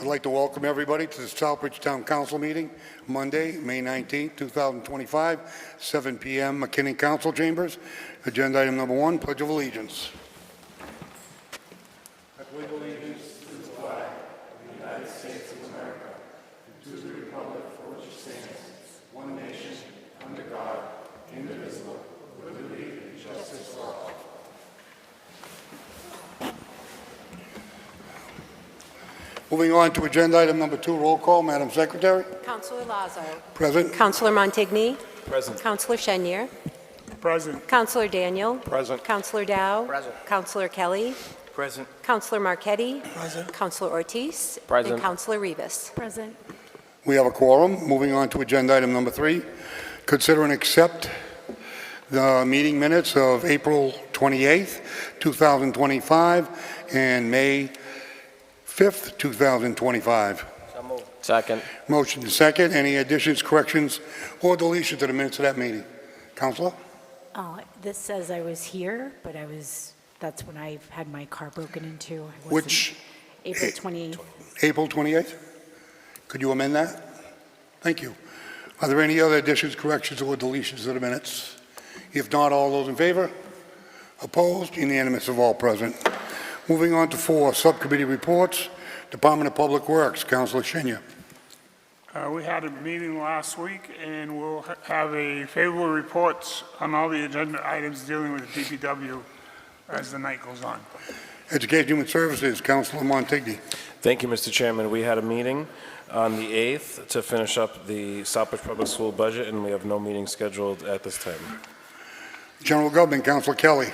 I'd like to welcome everybody to the Southbridge Town Council meeting, Monday, May 19th, 2025, 7 p.m. McKinney Council Chambers. Agenda item number 1, Pledge of Allegiance. I pledge allegiance to the flag of the United States of America and to the republic for which it stands, one nation, under God, indivisible, with liberty and justice for all. Moving on to agenda item number 2, roll call. Madam Secretary. Councilor Lazo. Present. Councilor Montigny. Present. Councilor Chenier. Present. Councilor Daniel. Present. Councilor Dow. Present. Councilor Kelly. Present. Councilor Marchetti. Present. Councilor Ortiz. Present. And Councilor Rivas. Present. We have a quorum. Moving on to agenda item number 3. Consider and accept the meeting minutes of April 28th, 2025 and May 5th, 2025. So moved. Second. Motion to second. Any additions, corrections, or deletion to the minutes of that meeting? Councilor? This says I was here, but that's when I had my car broken into. I wasn't. Which? April 28th. April 28th? Could you amend that? Thank you. Are there any other additions, corrections, or deletions to the minutes? If not, all those in favor? Opposed? Unanimous of all present. Moving on to 4, subcommittee reports. Department of Public Works, Councilor Chenier. We had a meeting last week, and we'll have a favorable reports on all the agenda items dealing with the DPW as the night goes on. Education and Human Services, Councilor Montigny. Thank you, Mr. Chairman. We had a meeting on the 8th to finish up the Southbridge Public School budget, and we have no meeting scheduled at this time. General Government, Councilor Kelly.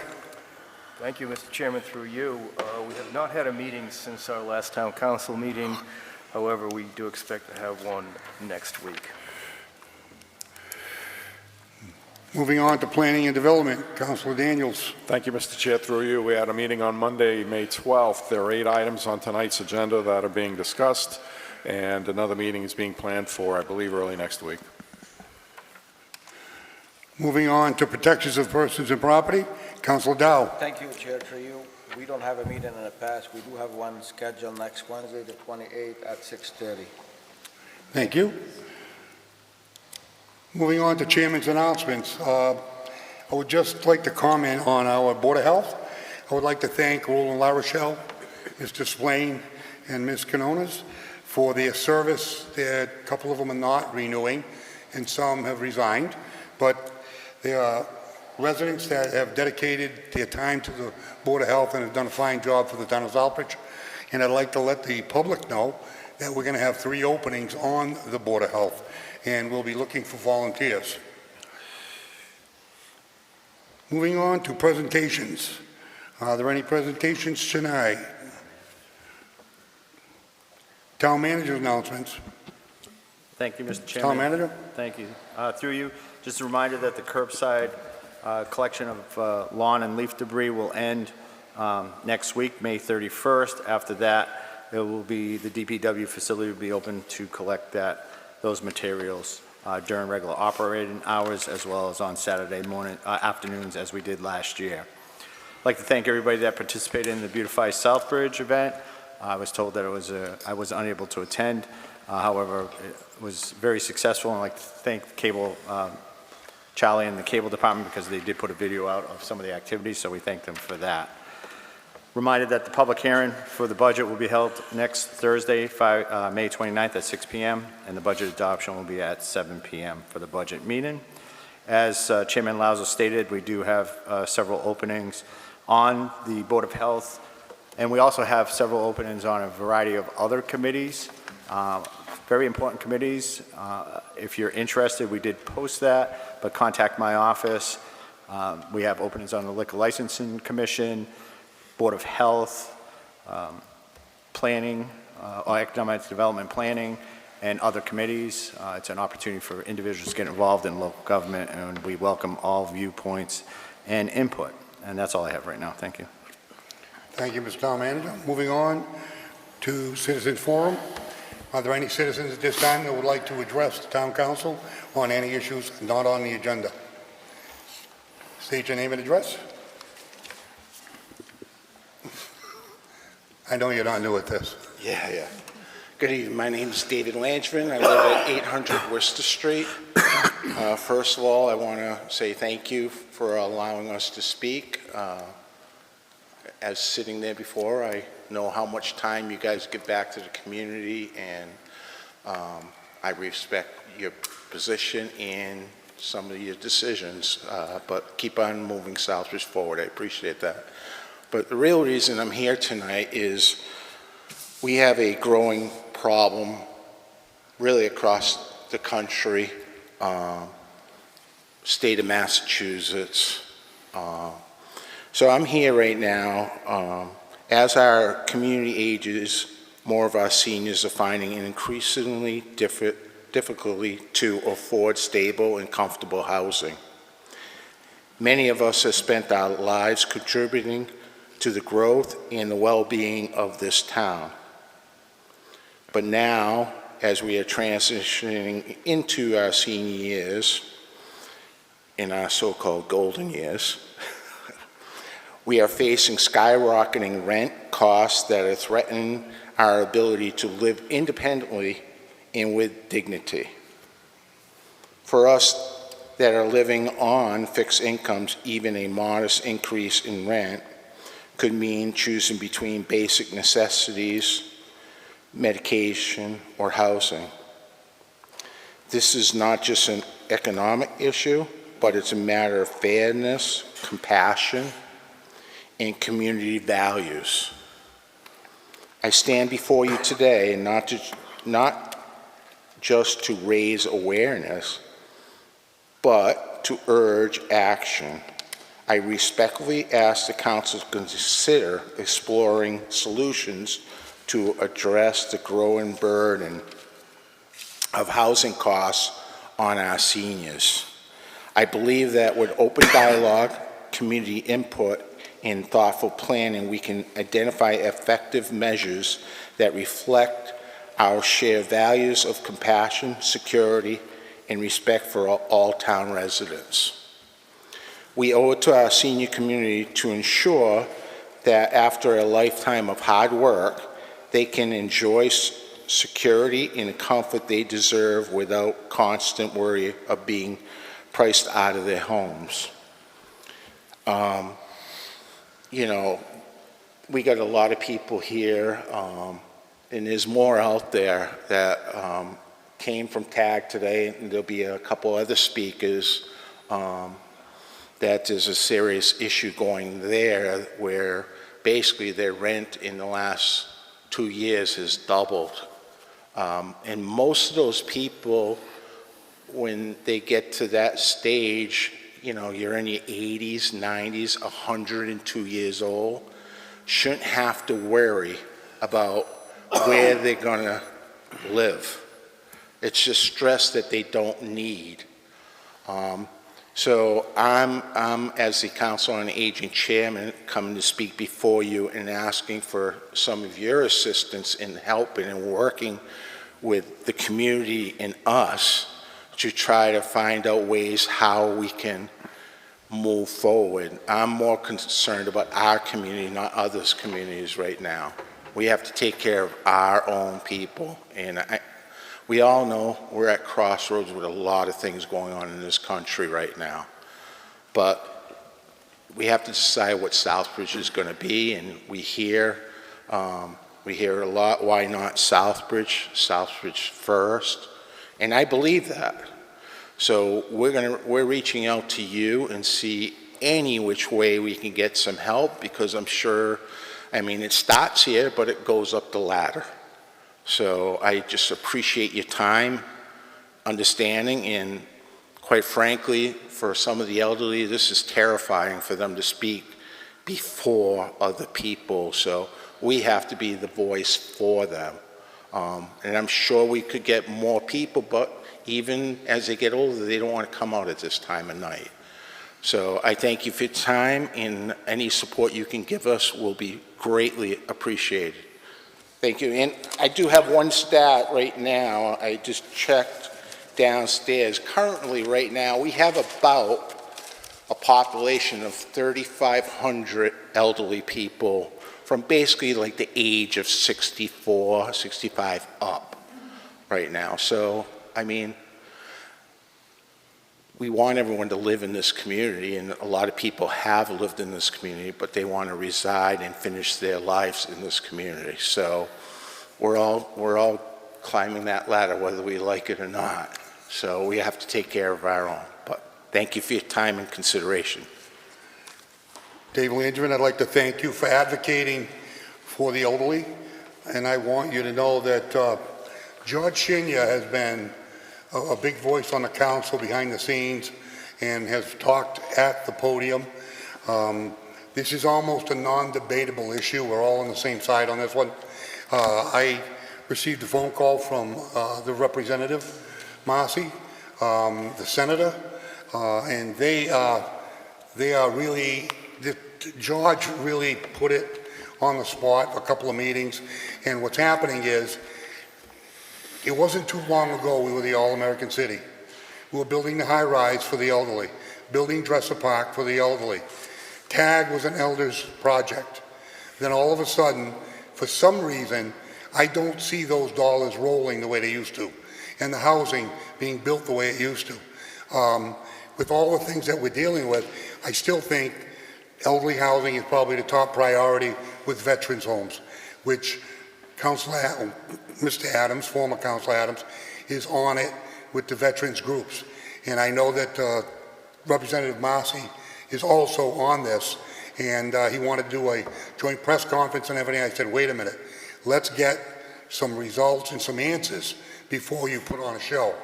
Thank you, Mr. Chairman. Through you, we have not had a meeting since our last town council meeting. However, we do expect to have one next week. Moving on to Planning and Development, Councilor Daniels. Thank you, Mr. Chair. Through you, we had a meeting on Monday, May 12th. There are 8 items on tonight's agenda that are being discussed, and another meeting is being planned for, I believe, early next week. Moving on to Protections of Persons and Property, Councilor Dow. Thank you, Chair, through you. We don't have a meeting in the past. We do have one scheduled next Wednesday, the 28th at 6:30. Thank you. Moving on to Chairman's announcements. I would just like to comment on our Board of Health. I would like to thank Roland LaRochelle, Mr. Splain, and Ms. Canonas for their service. A couple of them are not renewing, and some have resigned, but there are residents that have dedicated their time to the Board of Health and have done a fine job for the town of Southbridge. And I'd like to let the public know that we're going to have 3 openings on the Board of Health, and we'll be looking for volunteers. Moving on to presentations. Are there any presentations tonight? Town manager's announcements. Thank you, Mr. Chairman. Town manager? Thank you. Through you, just a reminder that the curbside collection of lawn and leaf debris will end next week, May 31st. After that, it will be the DPW facility will be open to collect those materials during regular operating hours as well as on Saturday morning afternoons as we did last year. I'd like to thank everybody that participated in the Beautify Southbridge event. I was told that I was unable to attend. However, it was very successful, and I'd like to thank Charlie and the cable department because they did put a video out of some of the activities, so we thank them for that. Reminded that the public hearing for the budget will be held next Thursday, May 29th at 6 p.m., and the budget adoption will be at 7 p.m. for the budget meeting. As Chairman Lazo stated, we do have several openings on the Board of Health, and we also have several openings on a variety of other committees. Very important committees. If you're interested, we did post that, but contact my office. We have openings on the Liquor Licensing Commission, Board of Health, Planning, or Economic Development Planning, and other committees. It's an opportunity for individuals to get involved in local government, and we welcome all viewpoints and input. And that's all I have right now. Thank you. Thank you, Mr. Town Manager. Moving on to Citizen Forum. Are there any citizens at this time that would like to address the Town Council on any issues not on the agenda? State your name and address. I know you're not new at this. Yeah. Good evening. My name is David Langevin. I live at 800 Worcester Street. First of all, I want to say thank you for allowing us to speak. As sitting there before, I know how much time you guys give back to the community, and I respect your position and some of your decisions, but keep on moving Southbridge forward. I appreciate that. But the real reason I'm here tonight is we have a growing problem really across the country, state of Massachusetts. So I'm here right now. As our community ages, more of our seniors are finding it increasingly difficulty to afford stable and comfortable housing. Many of us have spent our lives contributing to the growth and the well-being of this town. But now, as we are transitioning into our senior years, in our so-called golden years, we are facing skyrocketing rent costs that are threatening our ability to live independently and with dignity. For us that are living on fixed incomes, even a modest increase in rent could mean choosing between basic necessities, medication, or housing. This is not just an economic issue, but it's a matter of fairness, compassion, and community values. I stand before you today and not just to raise awareness, but to urge action. I respectfully ask the council to consider exploring solutions to address the growing burden of housing costs on our seniors. I believe that with open dialogue, community input, and thoughtful planning, we can identify effective measures that reflect our shared values of compassion, security, and respect for all town residents. We owe it to our senior community to ensure that after a lifetime of hard work, they can enjoy security and the comfort they deserve without constant worry of being priced out of their homes. You know, we got a lot of people here, and there's more out there that came from TAG today, and there'll be a couple other speakers that there's a serious issue going there where basically their rent in the last 2 years has doubled. And most of those people, when they get to that stage, you know, you're in your 80s, 90s, 102 years old, shouldn't have to worry about where they're gonna live. It's just stress that they don't need. So I'm, as the Council on Aging Chairman, coming to speak before you and asking for some of your assistance in helping and working with the community and us to try to find out ways how we can move forward. I'm more concerned about our community, not others' communities right now. We have to take care of our own people, and we all know we're at crossroads with a lot of things going on in this country right now. But we have to decide what Southbridge is going to be, and we hear a lot, why not Southbridge? Southbridge first. And I believe that. So we're reaching out to you and see any which way we can get some help, because I'm sure, I mean, it starts here, but it goes up the ladder. So I just appreciate your time, understanding, and quite frankly, for some of the elderly, this is terrifying for them to speak before other people. So we have to be the voice for them. And I'm sure we could get more people, but even as they get older, they don't want to come out at this time of night. So I thank you for your time, and any support you can give us will be greatly appreciated. Thank you. And I do have one stat right now. I just checked downstairs. Currently, right now, we have about a population of 3,500 elderly people from basically like the age of 64, 65 up right now. So, I mean, we want everyone to live in this community, and a lot of people have lived in this community, but they want to reside and finish their lives in this community. So we're all climbing that ladder, whether we like it or not. So we have to take care of our own. But thank you for your time and consideration. Dave Landry, I'd like to thank you for advocating for the elderly, and I want you to know that George Shinya has been a big voice on the council behind the scenes and has talked at the podium. This is almost a non-debatable issue. We're all on the same side on this one. I received a phone call from the representative, Marcy, the senator, and they are really, George really put it on the spot, a couple of meetings, and what's happening is, it wasn't too long ago we were the all-American city. We were building the high-rise for the elderly, building Dresser Park for the elderly. TAG was an elders project. Then all of a sudden, for some reason, I don't see those dollars rolling the way they used to, and the housing being built the way it used to. With all the things that we're dealing with, I still think elderly housing is probably the top priority with veterans homes, which Mr. Adams, former Councilor Adams, is on it with the veterans groups. And I know that Representative Marcy is also on this, and he wanted to do a joint press conference and everything. I said, wait a minute, let's get some results and some answers before you put on a show.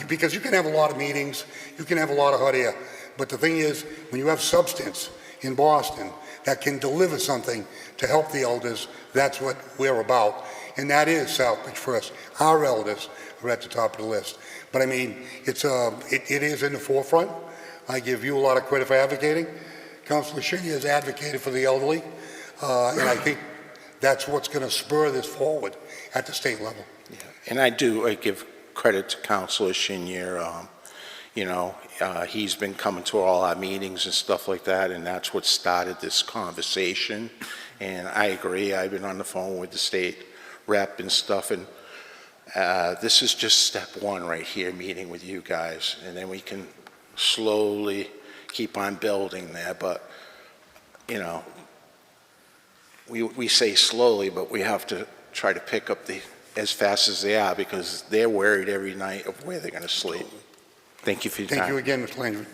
Because you can have a lot of meetings, you can have a lot of hot air, but the thing is, when you have substance in Boston that can deliver something to help the elders, that's what we're about. And that is Southbridge First. Our elders are at the top of the list. But I mean, it is in the forefront. I give you a lot of credit for advocating. Councilor Shinya has advocated for the elderly, and I think that's what's going to spur this forward at the state level. Yeah. And I give credit to Councilor Shinya. He's been coming to all our meetings and stuff like that, and that's what started this conversation. And I agree. I've been on the phone with the state rep and stuff, and this is just step one right here, meeting with you guys, and then we can slowly keep on building there. But we say slowly, but we have to try to pick up as fast as they are, because they're worried every night of where they're going to sleep. Thank you for your time. Thank you again, Mr. Landry.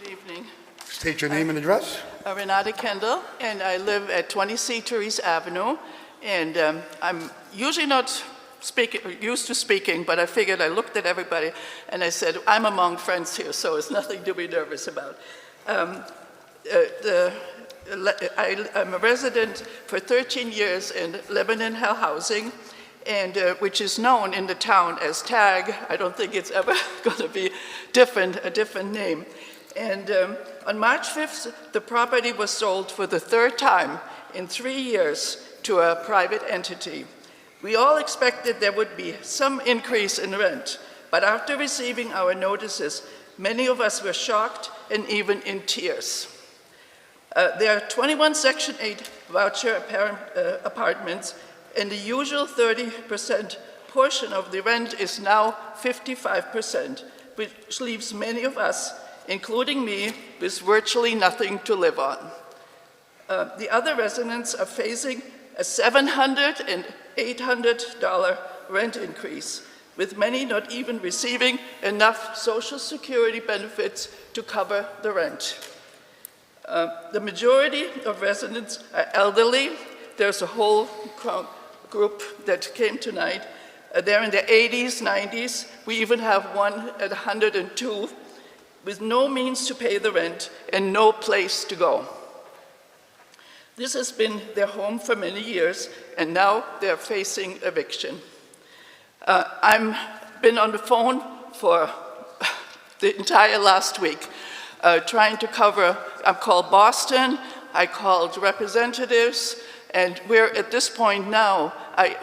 Good evening. State your name and address. Renata Kendall, and I live at 20C Therese Avenue. And I'm usually not used to speaking, but I figured I looked at everybody and I said, I'm among friends here, so it's nothing to be nervous about. I'm a resident for 13 years in Lebanon Hill Housing, and which is known in the town as TAG. I don't think it's ever going to be a different name. And on March 5th, the property was sold for the third time in 3 years to a private entity. We all expected there would be some increase in rent, but after receiving our notices, many of us were shocked and even in tears. There are 21 Section 8 voucher apartments, and the usual 30% portion of the rent is now 55%, which leaves many of us, including me, with virtually nothing to live on. The other residents are facing a $700 and $800 rent increase, with many not even receiving enough Social Security benefits to cover the rent. The majority of residents are elderly. There's a whole group that came tonight. They're in their 80s, 90s. We even have one at 102 with no means to pay the rent and no place to go. This has been their home for many years, and now they're facing eviction. I've been on the phone for the entire last week, trying to cover. I called Boston, I called representatives, and we're at this point now.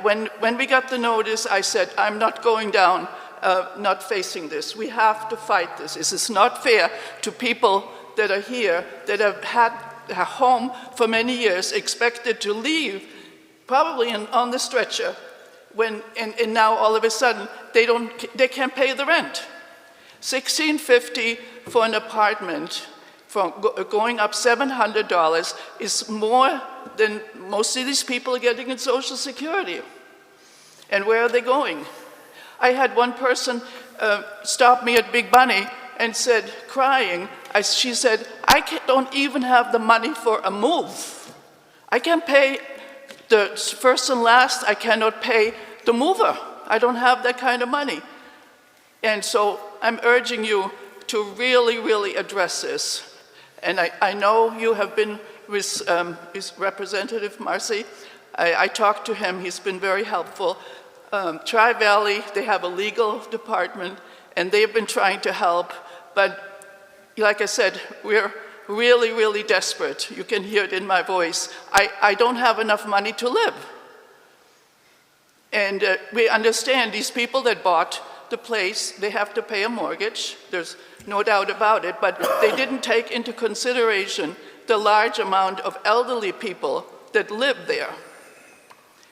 When we got the notice, I said, I'm not going down not facing this. We have to fight this. This is not fair to people that are here, that have had a home for many years, expected to leave, probably on the stretcher, and now all of a sudden they can't pay the rent. $1,650 for an apartment, going up $700 is more than most of these people are getting in Social Security. And where are they going? I had one person stop me at Big Bunny and said, crying, she said, don't even have the money for a move. I can't pay the first and last, I cannot pay the mover. I don't have that kind of money. And so I'm urging you to really, really address this. And I know you have been with Representative Marcy. I talked to him, he's been very helpful. Tri-Valley, they have a legal department, and they've been trying to help, but like I said, we're really, really desperate. You can hear it in my voice. I don't have enough money to live. And we understand these people that bought the place, they have to pay a mortgage, there's no doubt about it, but they didn't take into consideration the large amount of elderly people that live there.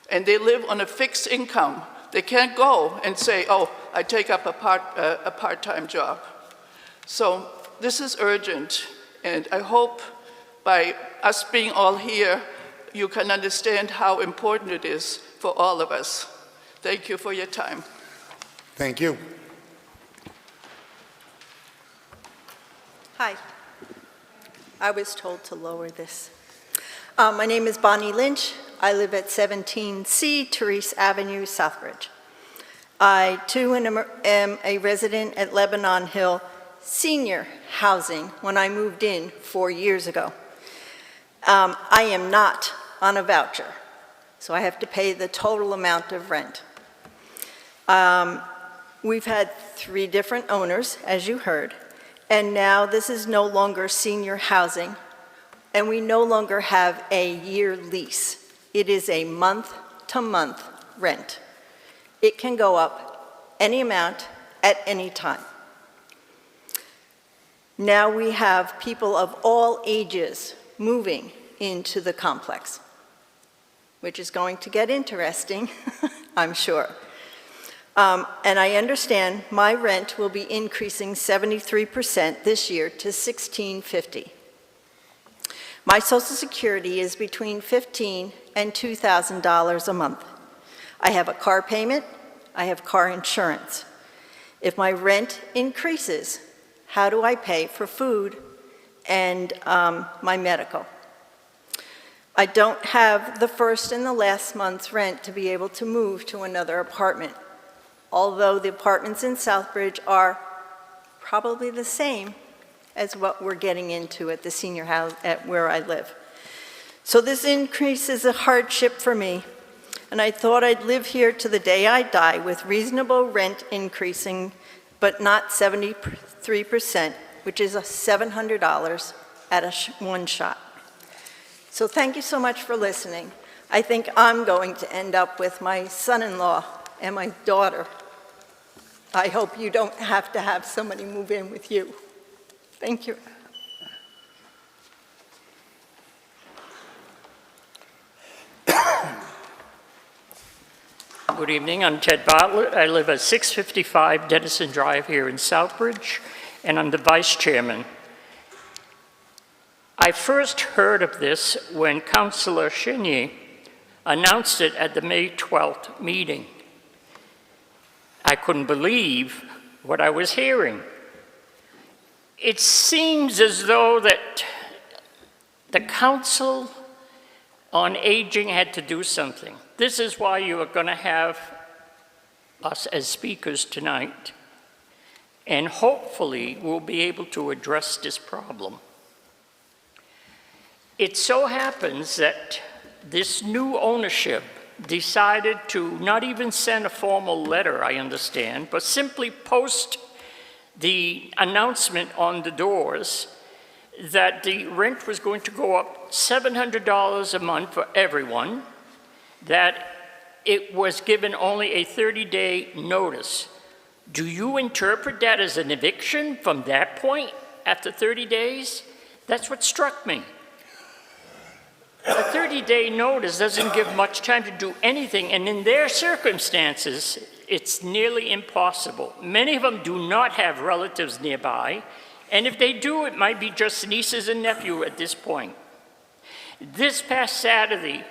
And they live on a fixed income. They can't go and say, oh, I take up a part-time job. So this is urgent, and I hope by us being all here, you can understand how important it is for all of us. Thank you for your time. Thank you. Hi. I was told to lower this. My name is Bonnie Lynch. I live at 17C Therese Avenue, Southbridge. I, too, am a resident at Lebanon Hill Senior Housing when I moved in 4 years ago. I am not on a voucher, so I have to pay the total amount of rent. We've had 3 different owners, as you heard, and now this is no longer senior housing, and we no longer have a year lease. It is a month-to-month rent. It can go up any amount at any time. Now we have people of all ages moving into the complex, which is going to get interesting, I'm sure. And I understand my rent will be increasing 73% this year to $1,650. My Social Security is between $1,500 and $2,000 a month. I have a car payment, I have car insurance. If my rent increases, how do I pay for food and my medical? I don't have the first and the last month's rent to be able to move to another apartment, although the apartments in Southbridge are probably the same as what we're getting into at the senior house at where I live. So this increase is a hardship for me, and I thought I'd live here to the day I die with reasonable rent increasing, but not 73%, which is $700 at one shot. So thank you so much for listening. I think I'm going to end up with my son-in-law and my daughter. I hope you don't have to have somebody move in with you. Thank you. Good evening, I'm Ted Bartlett. I live at 655 Dennison Drive here in Southbridge, and I'm the vice chairman. I first heard of this when Councillor Chenier announced it at the May 12th meeting. I couldn't believe what I was hearing. It seems as though that the Council on Aging had to do something. This is why you are going to have us as speakers tonight, and hopefully we'll be able to address this problem. It so happens that this new ownership decided to not even send a formal letter, I understand, but simply post the announcement on the doors that the rent was going to go up $700 a month for everyone, that it was given only a 30-day notice. Do you interpret that as an eviction from that point after 30 days? That's what struck me. A 30-day notice doesn't give much time to do anything, and in their circumstances, it's nearly impossible. Many of them do not have relatives nearby, and if they do, it might be just nieces and nephews at this point. This past Saturday,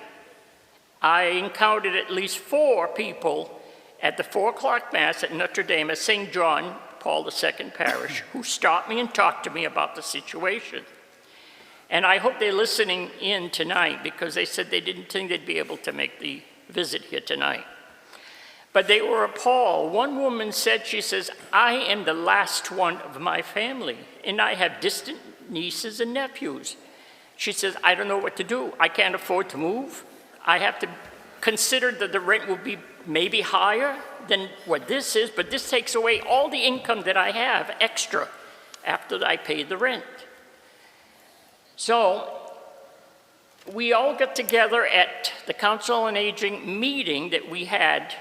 I encountered at least 4 people at the 4 o'clock Mass at Notre Dame at St. John Paul II Parish who stopped me and talked to me about the situation. And I hope they're listening in tonight because they said they didn't think they'd be able to make the visit here tonight. But they were appalled. One woman said, she says, I am the last one of my family, and I have distant nieces and nephews. She says, I don't know what to do. I can't afford to move. I have to consider that the rent will be maybe higher than what this is, but this takes away all the income that I have extra after I pay the rent. So we all got together at the Council on Aging meeting that we had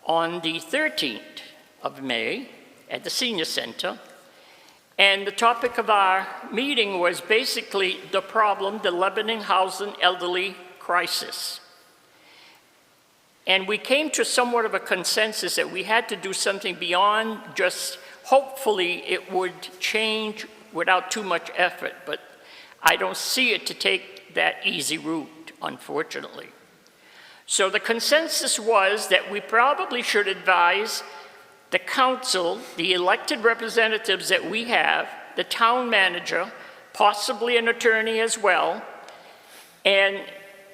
on the 13th of May at the Senior Center. And the topic of our meeting was basically the problem, the Lebanon housing elderly crisis. And we came to somewhat of a consensus that we had to do something beyond just, hopefully it would change without too much effort, but I don't see it to take that easy route, unfortunately. So the consensus was that we probably should advise the council, the elected representatives that we have, the town manager, possibly an attorney as well, and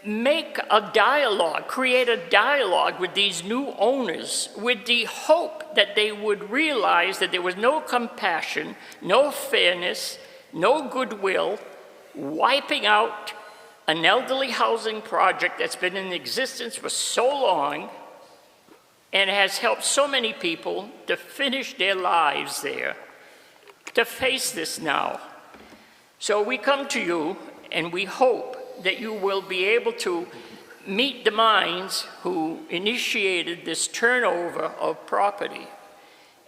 make a dialogue, create a dialogue with these new owners with the hope that they would realize that there was no compassion, no fairness, no goodwill, wiping out an elderly housing project that's been in existence for so long and has helped so many people to finish their lives there, to face this now. So we come to you and we hope that you will be able to meet the minds who initiated this turnover of property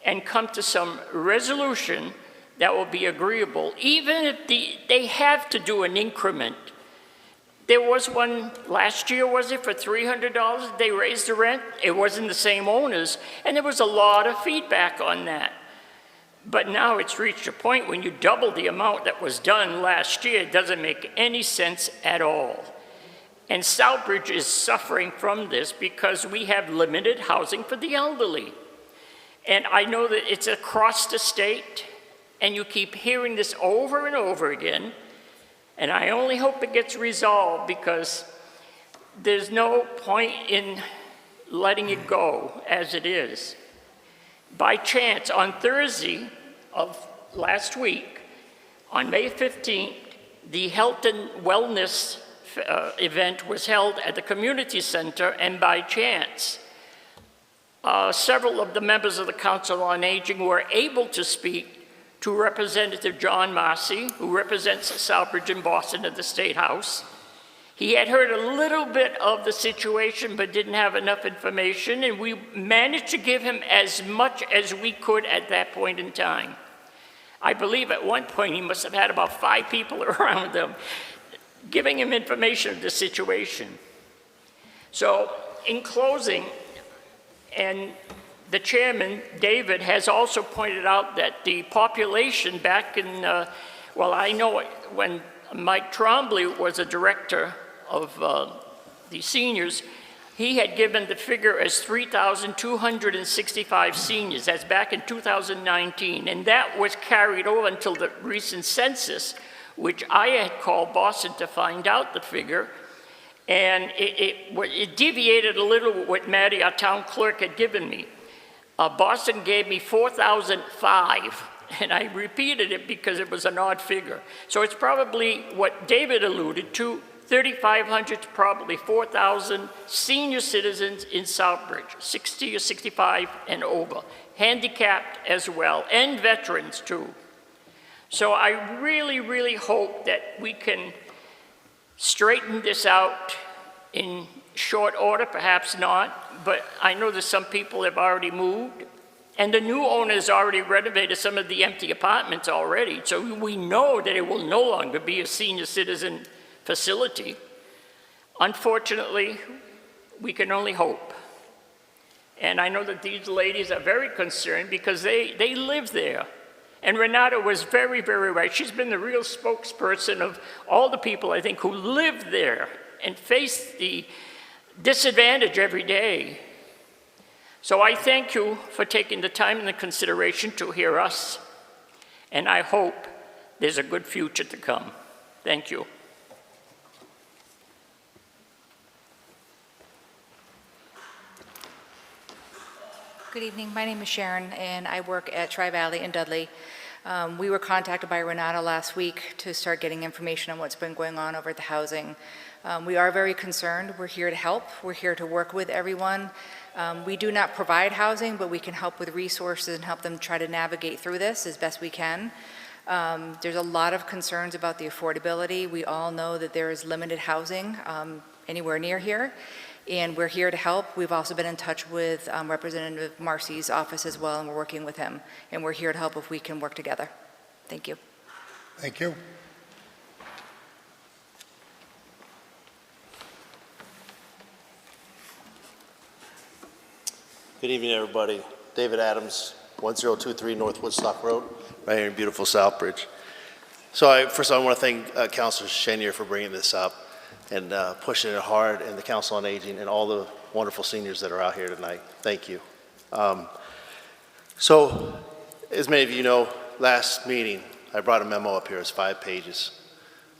and come to some resolution that will be agreeable, even if they have to do an increment. There was one last year, was it, for $300? They raised the rent. It wasn't the same owners, and there was a lot of feedback on that. But now it's reached a point when you double the amount that was done last year, it doesn't make any sense at all. And Southbridge is suffering from this because we have limited housing for the elderly. And I know that it's across the state, and you keep hearing this over and over again. And I only hope it gets resolved because there's no point in letting it go as it is. By chance, on Thursday of last week, on May 15th, the health and wellness event was held at the community center, and by chance, several of the members of the Council on Aging were able to speak to Representative John Marcy, who represents Southbridge in Boston at the State House. He had heard a little bit of the situation but didn't have enough information, and we managed to give him as much as we could at that point in time. I believe at one point he must have had about 5 people around him giving him information of the situation. So in closing, and the chairman, David, has also pointed out that the population back in, well, I know when Mike Trombley was a director of the seniors, he had given the figure as 3,265 seniors. That's back in 2019, and that was carried over until the recent census, which I had called Boston to find out the figure, and it deviated a little with what Maddie, our town clerk, had given me. Boston gave me 4,005, and I repeated it because it was an odd figure. So it's probably what David alluded to, 3,500 to probably 4,000 senior citizens in Southbridge, 60 or 65 and over, handicapped as well, and veterans too. So I really, really hope that we can straighten this out in short order, perhaps not, but I know that some people have already moved, And the new owners already renovated some of the empty apartments already, so we know that it will no longer be a senior citizen facility. Unfortunately, we can only hope. And I know that these ladies are very concerned because they live there. And Renata was very, very right. She's been the real spokesperson of all the people, I think, who live there and face the disadvantage every day. So I thank you for taking the time and the consideration to hear us, and I hope there's a good future to come. Thank you. Good evening. My name is Sharon, and I work at Tri-Valley in Dudley. We were contacted by Renata last week to start getting information on what's been going on over at the housing. We are very concerned. We're here to help. We're here to work with everyone. We do not provide housing, but we can help with resources and help them try to navigate through this as best we can. There's a lot of concerns about the affordability. We all know that there is limited housing anywhere near here, and we're here to help. We've also been in touch with Representative Marcy's office as well, and we're working with him, and we're here to help if we can work together. Thank you. Thank you. Good evening, everybody. David Adams, 1023 North Woodstock Road, right here in beautiful Southbridge. So first of all, I want to thank Councilor Chenier for bringing this up and pushing it hard, and the Council on Aging and all the wonderful seniors that are out here tonight. Thank you. So, as many of you know, last meeting, I brought a memo up here. It's 5 pages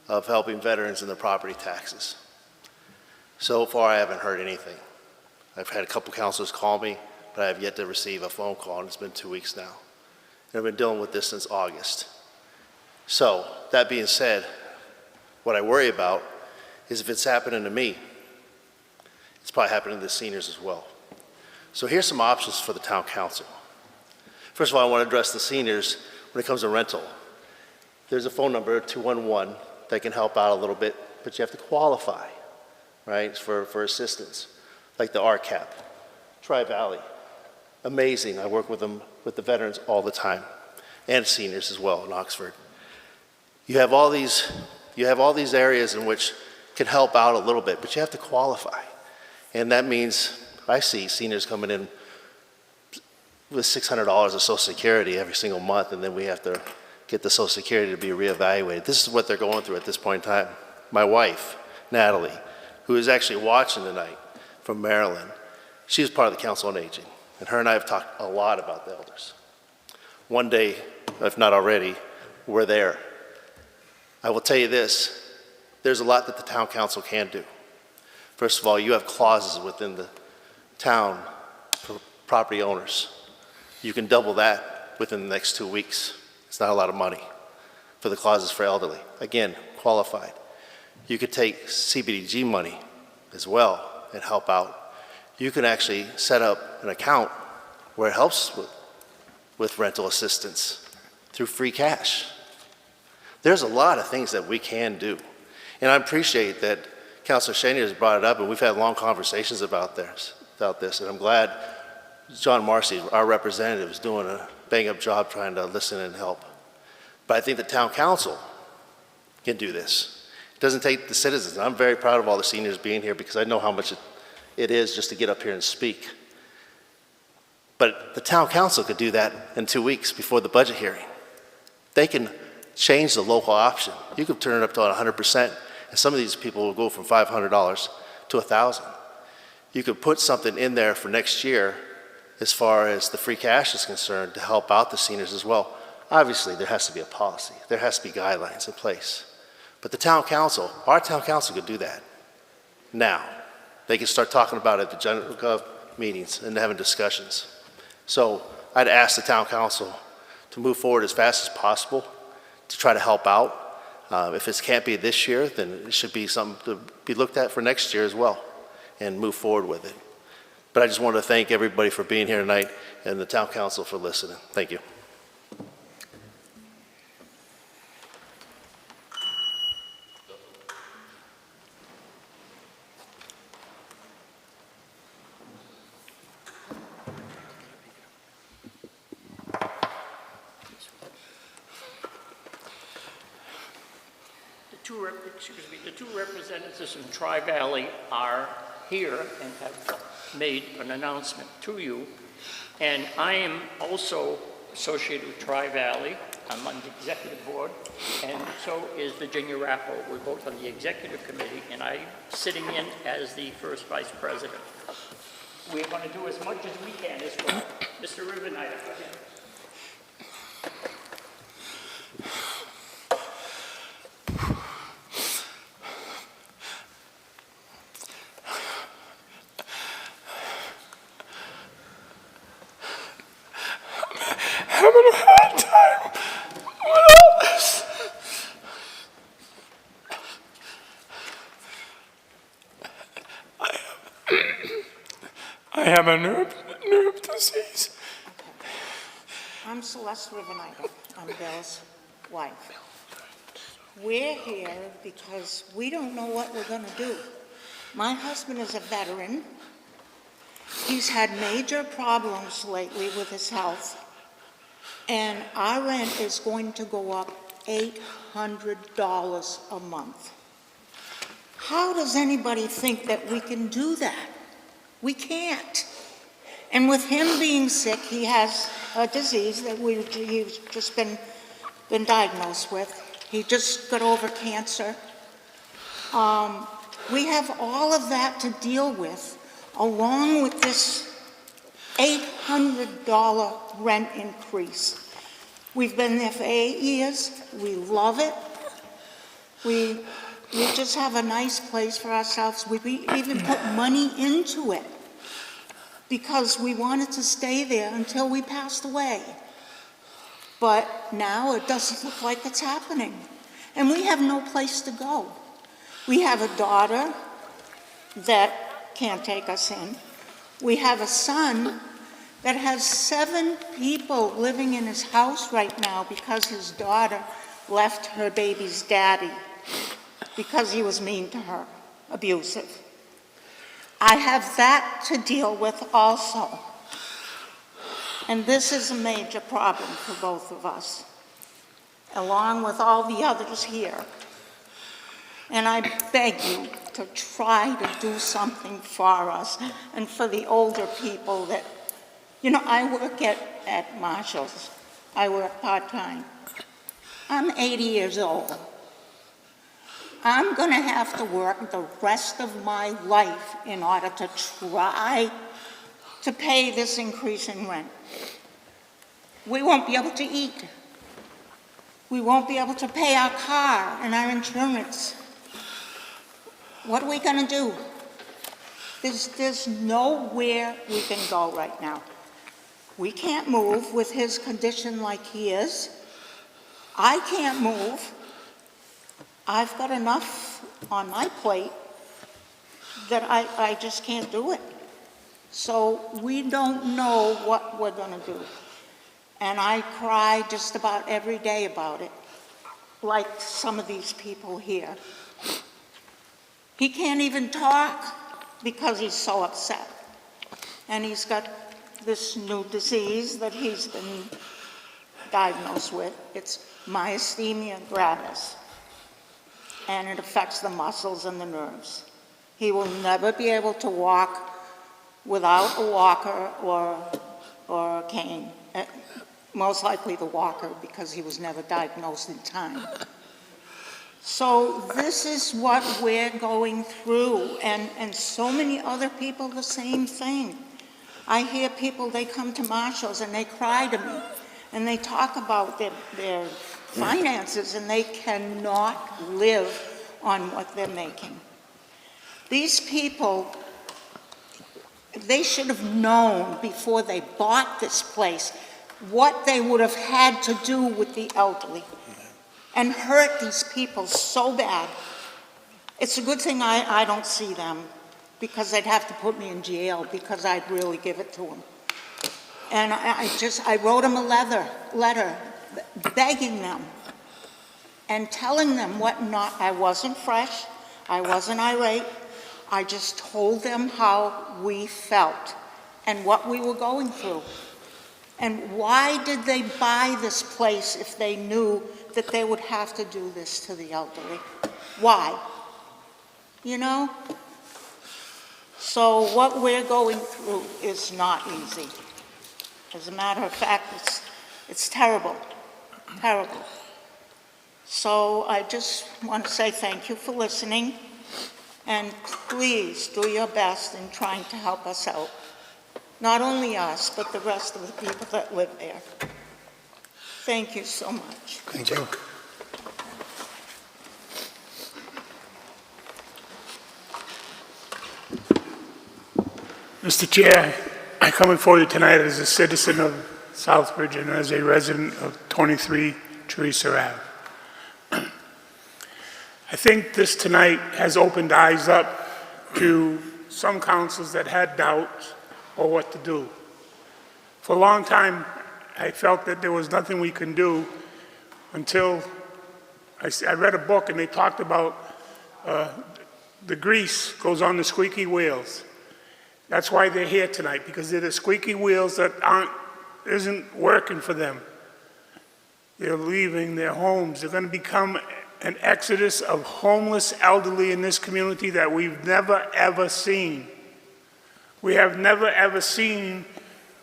of helping veterans in their property taxes. So far, I haven't heard anything. I've had a couple councilors call me, but I have yet to receive a phone call, and it's been 2 weeks now. And I've been dealing with this since August. So, that being said, what I worry about is if it's happening to me, it's probably happening to the seniors as well. So here's some options for the town council. First of all, I want to address the seniors when it comes to rental. There's a phone number, 211, that can help out a little bit, but you have to qualify, right, for assistance, like the RCAP, Tri-Valley. Amazing. I work with them, with the veterans all the time, and seniors as well in Oxford. You have all these areas in which can help out a little bit, but you have to qualify. And that means I see seniors coming in with $600 of Social Security every single month, and then we have to get the Social Security to be reevaluated. This is what they're going through at this point in time. My wife, Natalie, who is actually watching tonight from Maryland, she was part of the Council on Aging, and her and I have talked a lot about the elders. One day, if not already, we're there. I will tell you this, there's a lot that the town council can do. First of all, you have clauses within the town for property owners. You can double that within the next 2 weeks. It's not a lot of money for the clauses for elderly. Again, qualified. You could take CBDG money as well and help out. You can actually set up an account where it helps with rental assistance through free cash. There's a lot of things that we can do. And I appreciate that Councilor Chenier has brought it up, and we've had long conversations about this. And I'm glad John Marcy, our representative, is doing a bang-up job trying to listen and help. But I think the town council can do this. It doesn't take the citizens. I'm very proud of all the seniors being here because I know how much it is just to get up here and speak. But the town council could do that in 2 weeks before the budget hearing. They can change the local option. You could turn it up to 100%, and some of these people will go from $500 to $1,000. You could put something in there for next year as far as the free cash is concerned to help out the seniors as well. Obviously, there has to be a policy. There has to be guidelines in place. But the town council, our town council could do that now. They can start talking about it at the general gov meetings and having discussions. So I'd ask the town council to move forward as fast as possible to try to help out. If it can't be this year, then it should be something to be looked at for next year as well and move forward with it. But I just want to thank everybody for being here tonight and the town council for listening. Thank you. the two representatives from Tri-Valley are here and have made an announcement to you. And I am also associated with Tri-Valley. I'm on the executive board, and so is Virginia Rappo. We're both on the executive committee, and I'm sitting in as the first vice president. We're going to do as much as we can as well. Mr. Rivenite, again. Having a hard time with all this. I have a nerve disease. I'm Celeste Rivenite. I'm Bill's wife. We're here because we don't know what we're going to do. My husband is a veteran. He's had major problems lately with his health. And our rent is going to go up $800 a month. How does anybody think that we can do that? We can't. And with him being sick, he has a disease that he's just been diagnosed with. He just got over cancer. We have all of that to deal with, along with this $800 rent increase. We've been there for 8 years. We love it. We just have a nice place for ourselves. We even put money into it because we wanted to stay there until we passed away. But now it doesn't look like it's happening. And we have no place to go. We have a daughter that can't take us in. We have a son that has 7 people living in his house right now because his daughter left her baby's daddy because he was mean to her, abusive. I have that to deal with also. And this is a major problem for both of us, along with all the others here. And I beg you to try to do something for us and for the older people that, you know, I work at Marshall's. I work part-time. I'm 80 years old. I'm going to have to work the rest of my life in order to try to pay this increase in rent. We won't be able to eat. We won't be able to pay our car and our insurance. What are we going to do? There's nowhere we can go right now. We can't move with his condition like he is. I can't move. I've got enough on my plate that I just can't do it. So we don't know what we're going to do. And I cry just about every day about it, like some of these people here. He can't even talk because he's so upset. And he's got this new disease that he's been diagnosed with. It's myasthenia gravis. And it affects the muscles and the nerves. He will never be able to walk without a walker or a cane. Most likely the walker, because he was never diagnosed in time. So this is what we're going through, and so many other people the same thing. I hear people, they come to Marshall's and they cry to me, and they talk about their finances, and they cannot live on what they're making. These people, they should have known before they bought this place what they would have had to do with the elderly and hurt these people so bad. It's a good thing I don't see them, because they'd have to put me in jail because I'd really give it to them. And I wrote them a letter begging them and telling them what not. I wasn't fresh, I wasn't irate. I just told them how we felt and what we were going through. And why did they buy this place if they knew that they would have to do this to the elderly? Why? You know? So what we're going through is not easy. As a matter of fact, it's terrible, terrible. So I just want to say thank you for listening, and please do your best in trying to help us out. Not only us, but the rest of the people that live there. Thank you so much. Thank you. Mr. Chair, I come before you tonight as a citizen of Southbridge and as a resident of 23 Teresa Ave. I think this tonight has opened eyes up to some councils that had doubts or what to do. For a long time, I felt that there was nothing we can do until I read a book and they talked about the grease goes on the squeaky wheels. That's why they're here tonight, because they're the squeaky wheels that isn't working for them. They're leaving their homes. They're going to become an exodus of homeless elderly in this community that we've never, ever seen. We have never, ever seen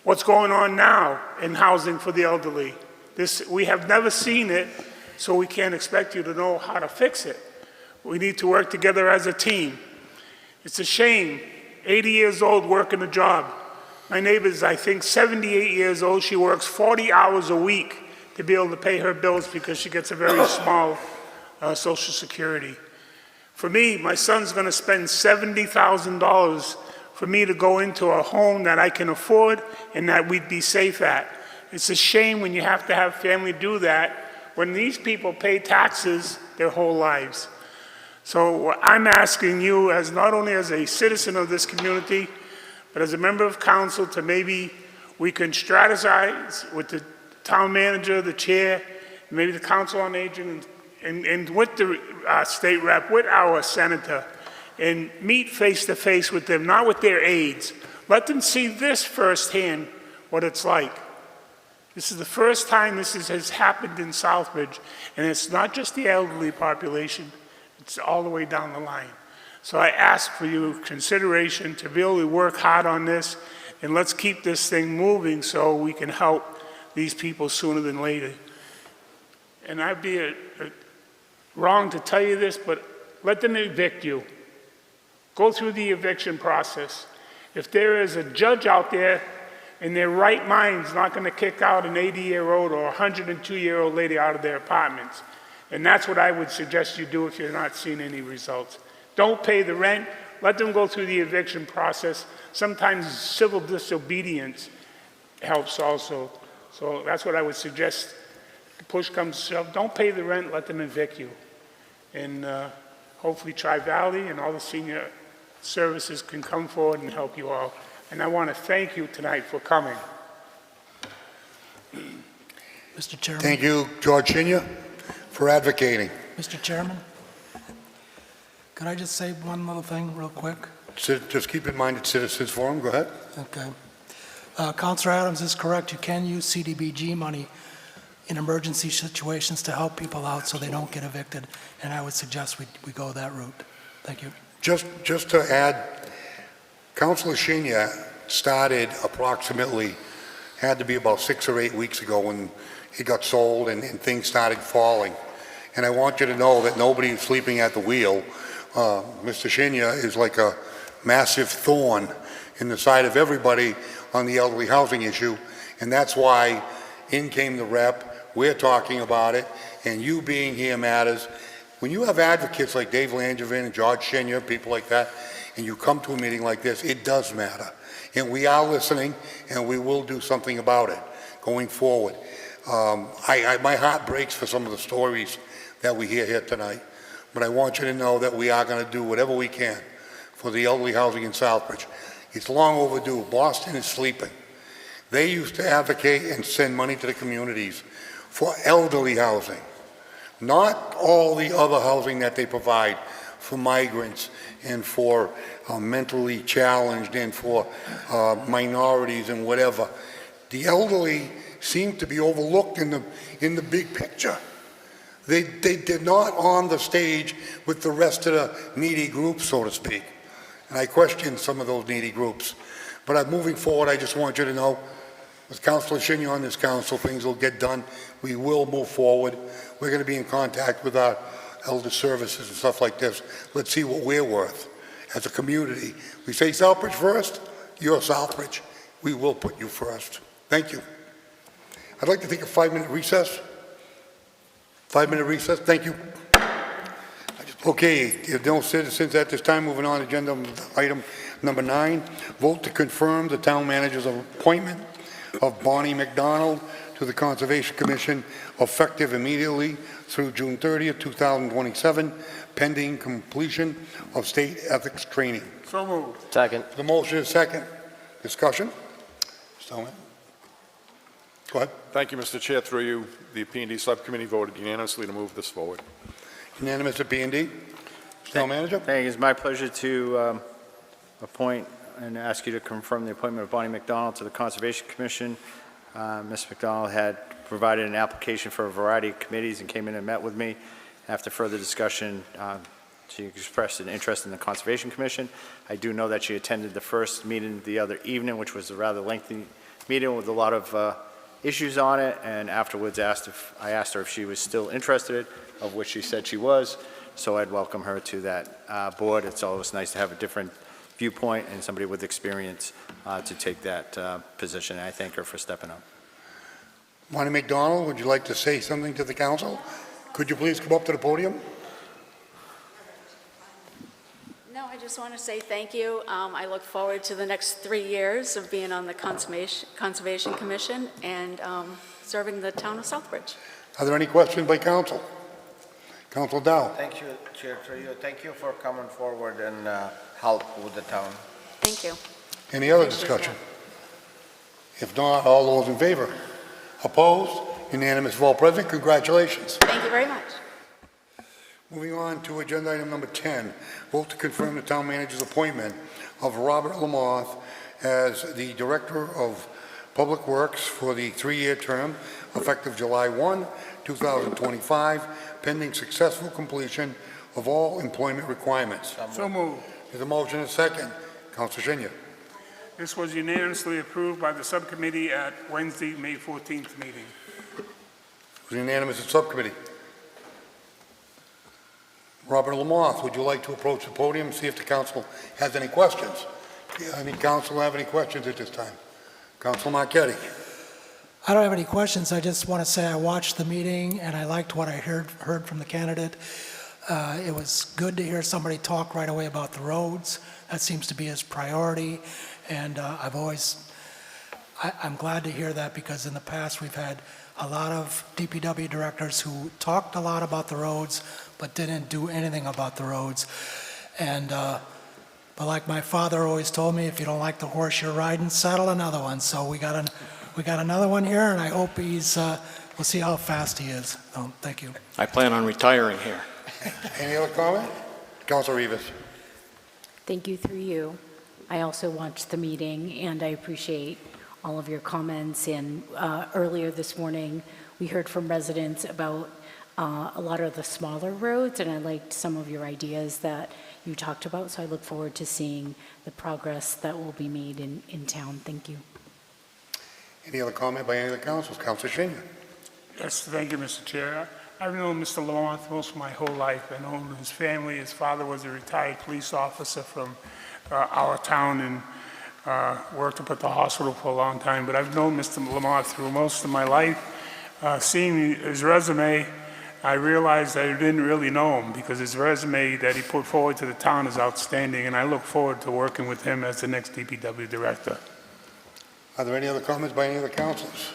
what's going on now in housing for the elderly. We have never seen it, so we can't expect you to know how to fix it. We need to work together as a team. It's a shame, 80 years old working a job. My neighbor's, I think, 78 years old. She works 40 hours a week to be able to pay her bills because she gets a very small Social Security. For me, my son's going to spend $70,000 for me to go into a home that I can afford and that we'd be safe at. It's a shame when you have to have family do that when these people pay taxes their whole lives. So I'm asking you, as not only as a citizen of this community, but as a member of council, to maybe we can strategize with the town manager, the chair, maybe the council on aging, and with the state rep, with our senator, and meet face to face with them, not with their aides. Let them see this firsthand, what it's like. This is the first time this has happened in Southbridge, and it's not just the elderly population, it's all the way down the line. So I ask for your consideration to be able to work hard on this, and let's keep this thing moving so we can help these people sooner than later. And I'd be wrong to tell you this, but let them evict you. Go through the eviction process. If there is a judge out there in their right mind's not going to kick out an 80-year-old or a 102-year-old lady out of their apartments. And that's what I would suggest you do if you're not seeing any results. Don't pay the rent. Let them go through the eviction process. Sometimes civil disobedience helps also. So that's what I would suggest. Push comes to shove. Don't pay the rent. Let them evict you. And hopefully Tri-Valley and all the senior services can come forward and help you all. And I want to thank you tonight for coming. Mr. Chairman. Thank you, George Senior, for advocating. Mr. Chairman, could I just say one little thing real quick? Just keep in mind it's Citizens Forum. Go ahead. Okay. Councilor Adams is correct. You can use CDBG money in emergency situations to help people out so they don't get evicted, and I would suggest we go that route. Thank you. Just to add, Councilor Shinya started approximately, had to be about 6 or 8 weeks ago when it got sold and things started falling. And I want you to know that nobody is sleeping at the wheel. Mr. Shinya is like a massive thorn in the side of everybody on the elderly housing issue. And that's why in came the rep, we're talking about it, and you being here matters. When you have advocates like Dave Langevin and George Shinya, people like that, and you come to a meeting like this, it does matter. And we are listening, and we will do something about it going forward. My heart breaks for some of the stories that we hear here tonight, but I want you to know that we are going to do whatever we can for the elderly housing in Southbridge. It's long overdue. Boston is sleeping. They used to advocate and send money to the communities for elderly housing, not all the other housing that they provide for migrants and for mentally challenged and for minorities and whatever. The elderly seem to be overlooked in the big picture. They're not on the stage with the rest of the needy groups, so to speak. And I question some of those needy groups. But moving forward, I just want you to know, with Councilor Shinny on this council, things will get done. We will move forward. We're going to be in contact with our elder services and stuff like this. Let's see what we're worth as a community. We say Southbridge first, you're Southbridge. We will put you first. Thank you. I'd like to take a 5-minute recess. 5-minute recess. Thank you. Okay, if no citizens at this time, moving on, agenda item number 9, vote to confirm the town manager's appointment of Bonnie McDonald to the Conservation Commission effective immediately through June 30th, 2027, pending completion of state ethics training. So moved. Second. The motion is second. Discussion? Go ahead. Thank you, Mr. Chair. Through you, the P&D Subcommittee voted unanimously to move this forward. Unanimous at P&D. Town Manager? Thank you. It's my pleasure to appoint and ask you to confirm the appointment of Bonnie McDonald to the Conservation Commission. Ms. McDonald had provided an application for a variety of committees and came in and met with me. After further discussion, she expressed an interest in the Conservation Commission. I do know that she attended the first meeting the other evening, which was a rather lengthy meeting with a lot of issues on it, and afterwards I asked her if she was still interested, of which she said she was, so I'd welcome her to that board. It's always nice to have a different viewpoint and somebody with experience to take that position, and I thank her for stepping up. Bonnie McDonald, would you like to say something to the council? Could you please come up to the podium? No, I just want to say thank you. I look forward to the next 3 years of being on the Conservation Commission and serving the town of Southbridge. Are there any questions by council? Council Dow. Thank you, Chair, through you. Thank you for coming forward and help with the town. Thank you. Any other Appreciate discussion? If not, all those in favor? Opposed? Unanimous of all present. Congratulations. Thank you very much. Moving on to agenda item number 10, vote to confirm the town manager's appointment of Robert Lamoth as the Director of Public Works for the 3-year term effective July 1, 2025, pending successful completion of all employment requirements. So moved. There's a motion and a second. Councilor Shinya. This was unanimously approved by the subcommittee at Wednesday, May 14th meeting. It was unanimous at subcommittee. Robert Lamoth, would you like to approach the podium and see if the council has any questions? Any council have any questions at this time? Councilor Marquetti. I don't have any questions. I just want to say I watched the meeting and I liked what I heard from the candidate. It was good to hear somebody talk right away about the roads. That seems to be his priority. And I'm glad to hear that because in the past we've had a lot of DPW directors who talked a lot about the roads but didn't do anything about the roads. And but like my father always told me, if you don't like the horse you're riding, saddle another one. So we got another one here, and I hope we'll see how fast he is. So, thank you. I plan on retiring here. Any other comment? Councilor Rivas. Thank you through you. I also watched the meeting, and I appreciate all of your comments. And earlier this morning, we heard from residents about a lot of the smaller roads, and I liked some of your ideas that you talked about. So I look forward to seeing the progress that will be made in town. Thank you. Any other comment by any of the councils? Councilor Shinya. Yes, thank you, Mr. Chair. I've known Mr. Lamoth most of my whole life. I know his family. His father was a retired police officer from our town and worked up at the hospital for a long time. But I've known Mr. Lamoth through most of my life. Seeing his resume, I realized I didn't really know him because his resume that he put forward to the town is outstanding, and I look forward to working with him as the next DPW director. Are there any other comments by any of the councils?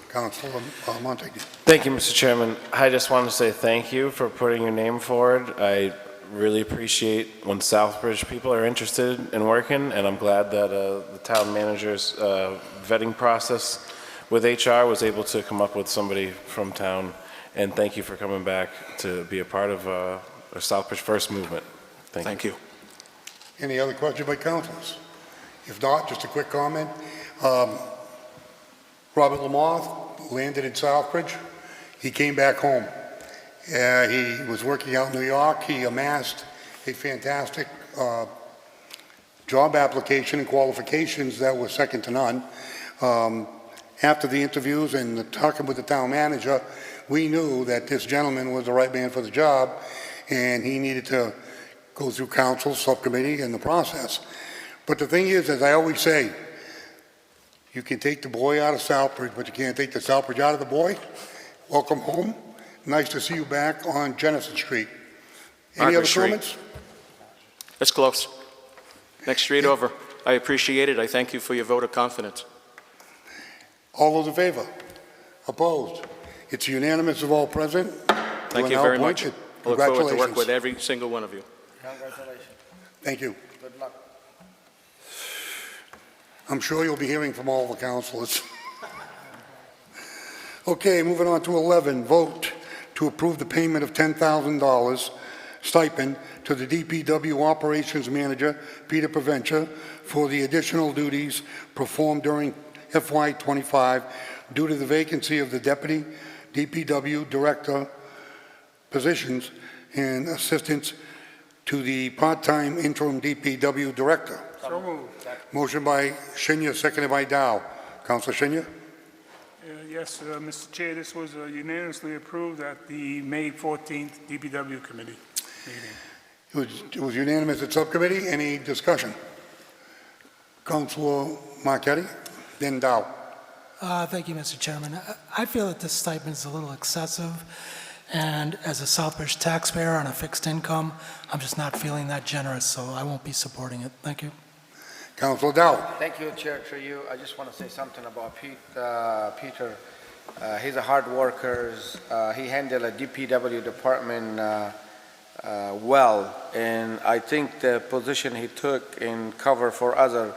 Councilor Montague. Thank you, Mr. Chairman. I just wanted to say thank you for putting your name forward. I really appreciate when Southbridge people are interested in working, and I'm glad that the town manager's vetting process with HR was able to come up with somebody from town. And thank you for coming back to be a part of our Southbridge First movement. Thank you. Any other questions by councils? If not, just a quick comment. Robert Lamoth landed in Southbridge. He came back home. He was working out in New York. He amassed a fantastic job application and qualifications that were second to none. After the interviews and talking with the town manager, we knew that this gentleman was the right man for the job, and he needed to go through council, subcommittee, and the process. But the thing is, as I always say, you can take the boy out of Southbridge, but you can't take the Southbridge out of the boy. Welcome home. Nice to see you back on Jennison Street. Any Margaret other Street. comments? It's close. Next street over. I appreciate it. I thank you for your vote of confidence. All those in favor? Opposed? It's unanimous of all present. Thank you are now very much. appointed. I look forward to work Congratulations. with every single one of you. Congratulations. Thank you. Good luck. I'm sure you'll be hearing from all the councilors. Okay, moving on to 11, vote to approve the payment of $10,000 stipend to the DPW Operations Manager, Peter Provencher, for the additional duties performed during FY25 due to the vacancy of the Deputy DPW Director positions and assistance to the part-time interim DPW Director. So moved. Motion by Shinya, seconded by Dow. Councilor Shinya? Yes, Mr. Chair, this was unanimously approved at the May 14th DPW Committee meeting. It was unanimous at subcommittee. Any discussion? Councilor Marquetti, then Dow. Thank you, Mr. Chairman. I feel that this stipend is a little excessive, and as a Southbridge taxpayer on a fixed income, I'm just not feeling that generous, so I won't be supporting it. Thank you. Councilor Dow. Thank you, Chair, through you. I just want to say something about Peter. He's a hard worker. He handled a DPW department well, and I think the position he took in cover for other,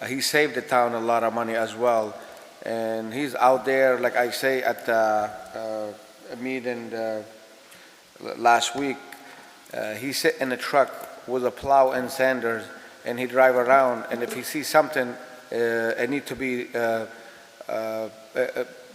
he saved the town a lot of money as well. And he's out there, like I say, at a meeting last week. He sit in a truck with a plow and sanders, and he drive around, and if he sees something, it need to be a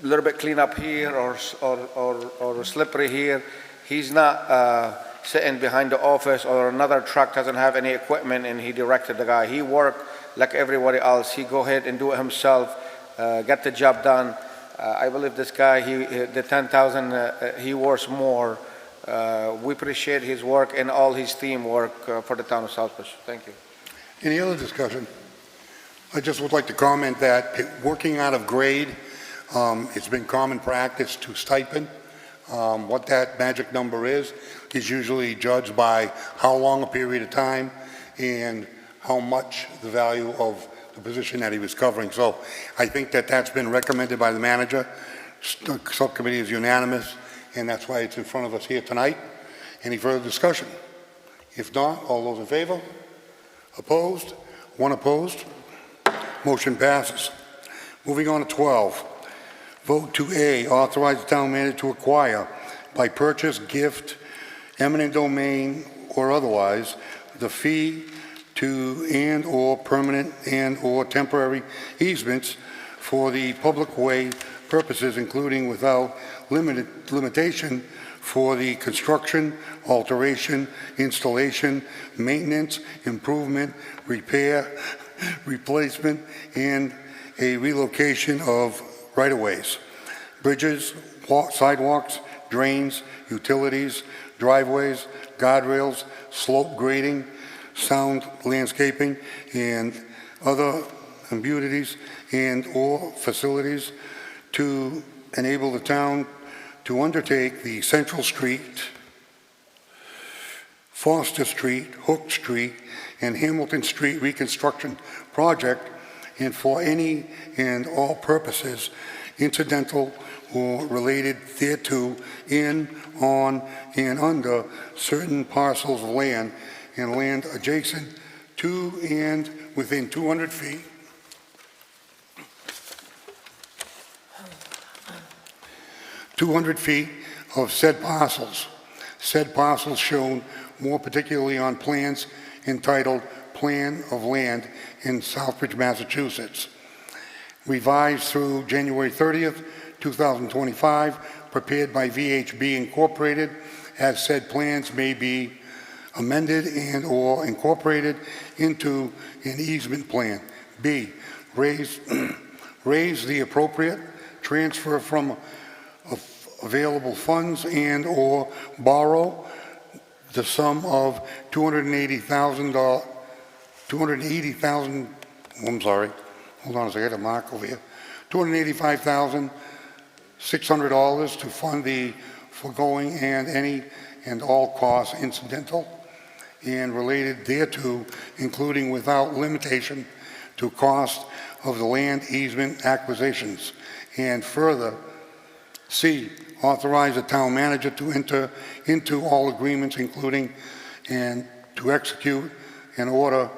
little bit clean up here or slippery here, he's not sitting behind the office, or another truck doesn't have any equipment and he directed the guy. He worked like everybody else. He go ahead and do it himself, get the job done. I believe this guy, the 10,000, he works more. We appreciate his work and all his teamwork for the town of Southbridge. Thank you. Any other discussion? I just would like to comment that working out of grade, it's been common practice to stipend. What that magic number is usually judged by how long a period of time and how much the value of the position that he was covering. So I think that that's been recommended by the manager. Subcommittee is unanimous, and that's why it's in front of us here tonight. Any further discussion? If not, all those in favor? Opposed? One opposed? Motion passes. Moving on to 12. Vote to A, authorize the town manager to acquire by purchase, gift, eminent domain, or otherwise, the fee to and/or permanent and/or temporary easements for the public way purposes, including without limitation for the construction, alteration, installation, maintenance, improvement, repair, replacement, and a relocation of right-of-ways, bridges, sidewalks, drains, utilities, driveways, guardrails, slope grading, sound landscaping, and other amenities and/or facilities to enable the town to undertake the Central Street, Foster Street, Hook Street, and Hamilton Street reconstruction project, and for any and all purposes incidental or related thereto in, on, and under certain parcels of land and land adjacent to and within 200 feet of said parcels. Said parcels shown more particularly on plans entitled Plan of Land in Southbridge, Massachusetts. Revised through January 30th, 2025, prepared by VHB Incorporated as said plans may be amended and/or incorporated into an easement plan. B, raise the appropriate transfer from available funds and/or borrow the sum of $280,000, I'm sorry, hold on a second, I got a mark over here, $285,600 to fund the foregoing and any and all costs incidental and related thereto, including without limitation to cost of the land easement acquisitions. And further, C, authorize the town manager to enter into all agreements, including and to execute an order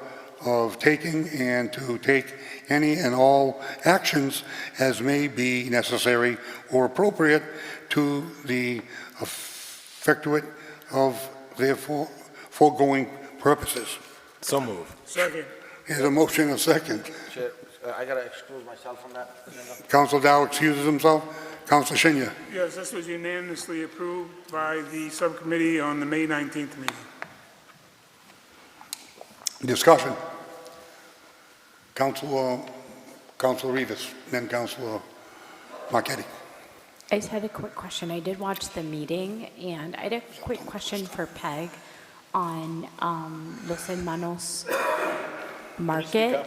of taking and to take any and all actions as may be necessary or appropriate to the effectuate of their foregoing purposes. So move. Second. There's a motion and a second. Chair, I gotta exclude myself from that. Council Dow excuses himself. Council Shinya. Yes, this was unanimously approved by the subcommittee on the May 19th meeting. Discussion. Councilor Rivas, then Councilor Marquetti. I just had a quick question. I did watch the meeting, and I had a quick question for Peg on Los Hermanos Market.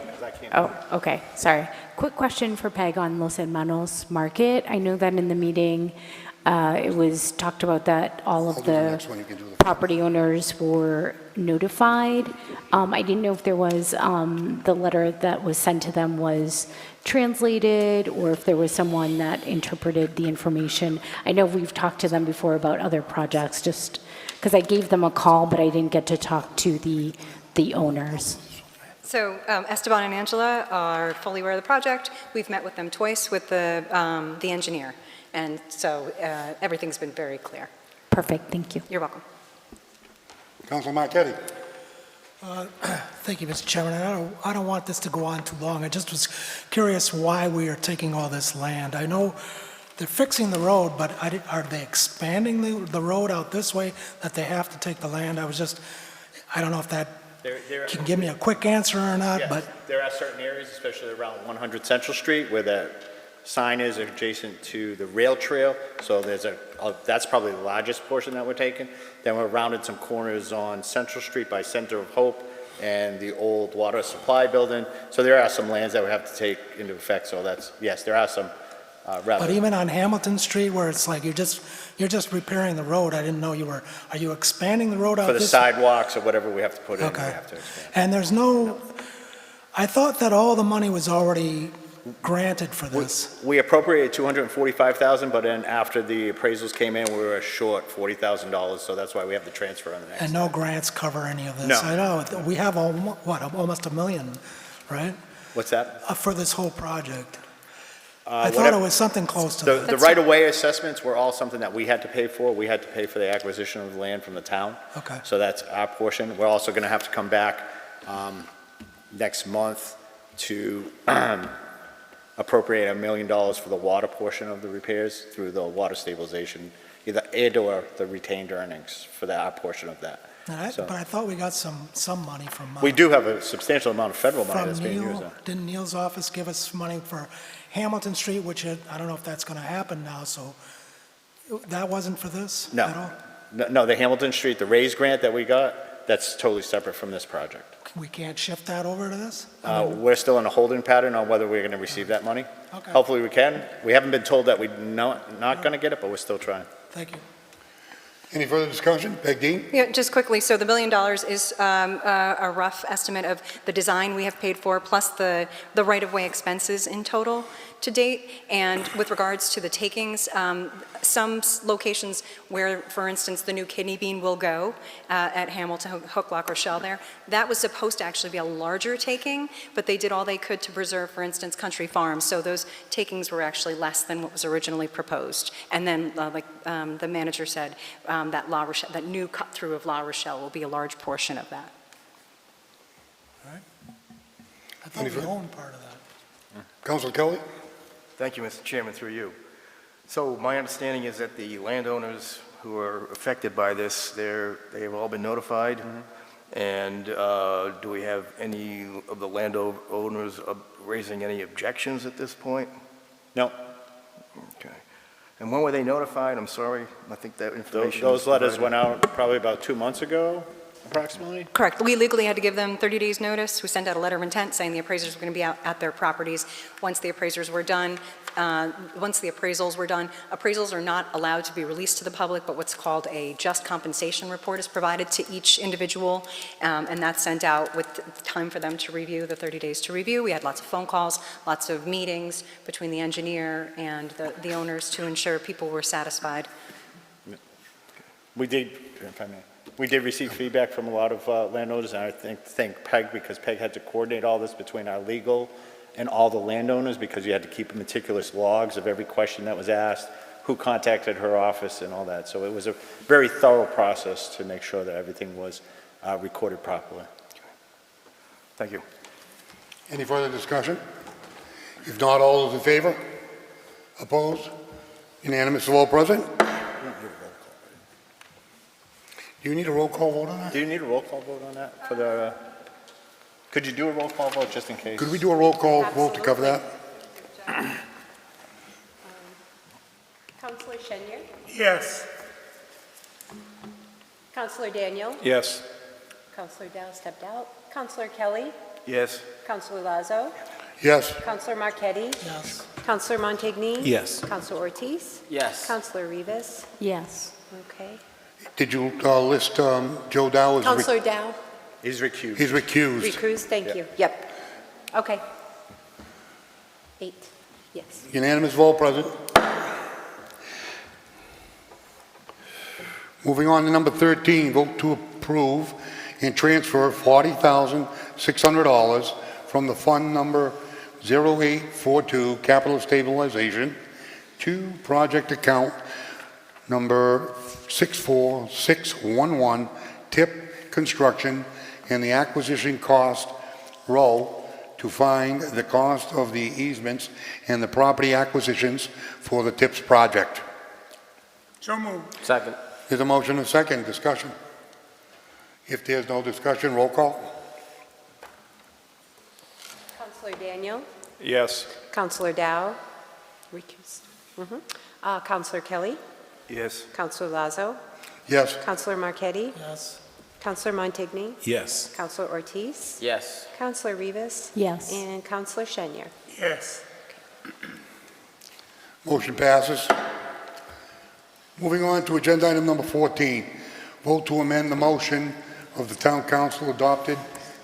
Oh, okay, sorry. Quick question for Peg on Los Hermanos Market. I know that in the meeting, it was talked about that all of the property owners were notified. I didn't know if there was, the letter that was sent to them was translated, or if there was someone that interpreted the information. I know we've talked to them before about other projects, just because I gave them a call, but I didn't get to talk to the owners. So Esteban and Angela are fully aware of the project. We've met with them twice with the engineer. And so everything's been very clear. Perfect, thank you. You're welcome. Councilor Marquetti. Thank you, Mr. Chairman. I don't want this to go on too long. I just was curious why we are taking all this land. I know they're fixing the road, but are they expanding the road out this way that they have to take the land? I don't know if that can give me a quick answer or not, Yes, but there are certain areas, especially around 100 Central Street, where the sign is adjacent to the rail trail, so there's that's probably the largest portion that we're taking. Then we're rounded some corners on Central Street by Center of Hope and the old water supply building. So there are some lands that we have to take into effect, so yes, there are some but even on Hamilton Street, where it's like you're just repairing the road, I didn't know are you expanding the road out for the this sidewalks or whatever we have to put in, Okay. we have to expand. And there's I thought that all the money was already granted for this. We appropriated $245,000, but then after the appraisals came in, we were short $40,000, so that's why we have the transfer on the next. And no grants cover any of this. No. I know, we have almost $1 million, right? What's that? For this whole project. I thought it was something close to that. The right-of-way assessments were all something that we had to pay for. We had to pay for the acquisition of the land from the town. Okay. So that's our portion. We're also going to have to come back next month to appropriate $1 million for the water portion of the repairs through the water stabilization, either or the retained earnings for our portion of that. But I thought we got some money from. We do have a substantial amount of federal money that's being used. Didn't Neil's office give us money for Hamilton Street, which I don't know if that's going to happen now, so that wasn't for this at all? No, the Hamilton Street, the raise grant that we got, that's totally separate from this project. We can't shift that over to this? We're still in a holding pattern on whether we're going to receive that money. Okay. Hopefully we can. We haven't been told that we're not going to get it, but we're still trying. Thank you. Any further discussion? Peg Dean? Yeah, just quickly, so the $1 million is a rough estimate of the design we have paid for, plus the right-of-way expenses in total to date. And with regards to the takings, some locations where, for instance, the new kidney bean will go at Hamilton, Hook, Lock, or Shell there, that was supposed to actually be a larger taking, but they did all they could to preserve, for instance, Country Farms. So those takings were actually less than what was originally proposed. And then, like the manager said, that La Rochelle, that new cut through of La Rochelle will be a large portion of that. All right. I thought we owned part of that. Councilor Kelly? Thank you, Mr. Chairman, through you. So my understanding is that the landowners who are affected by this, they've all been notified? And do we have any of the landowners raising any objections at this point? No. Okay. And when were they notified? I'm sorry, I think that information. Those was letters provided. went out probably about 2 months ago, approximately? Correct. We legally had to give them 30 days' notice. We sent out a letter of intent saying the appraisers were going to be out at their properties. Once the appraisals were done, appraisals are not allowed to be released to the public, but what's called a just compensation report is provided to each individual, and that's sent out with time for them to review, the 30 days to review. We had lots of phone calls, lots of meetings between the engineer and the owners to ensure people were satisfied. We did, if I may, we did receive feedback from a lot of landowners, and I thank Peg, because Peg had to coordinate all this between our legal and all the landowners, because you had to keep meticulous logs of every question that was asked, who contacted her office and all that. So it was a very thorough process to make sure that everything was recorded properly. Thank you. Any further discussion? If not, all those in favor? Opposed? Unanimous of all present? Do you need a roll call vote on that? Do you need a roll call vote on that for the, could you do a roll call vote just in case? Could we do a roll call vote to cover that? Councillor Shenyer? Yes. Councillor Daniel? Yes. Councillor Dow stepped out. Councillor Kelly? Yes. Councillor Lazo? Yes. Councillor Marquetti? Yes. Councillor Montigny? Yes. Councillor Ortiz? Yes. Councillor Rivas? Yes. Okay. Did you list Joe Dow as... Councillor Dow? He's recused. He's recused. Recused, thank you. Yep. Okay. 8, yes. Unanimous of all present. Moving on to number 13, vote to approve and transfer $40,600 from the fund number 0842 capital stabilization to project account number 64611 TIP construction and the acquisition cost row to find the cost of the easements and the property acquisitions for the TIPS project. So moved. Second. There's a motion and a second. Discussion. If there's no discussion, roll call. Councillor Daniel? Yes. Councillor Dow? Recused. Councillor Kelly? Yes. Councillor Lazo? Yes. Councillor Marquetti? Yes. Councillor Montigny? Yes. Councillor Ortiz? Yes. Councillor Rivas? Yes. And Councillor Shenyer. Yes. Motion passes. Moving on to agenda item number 14, vote to amend the motion of the town council adopted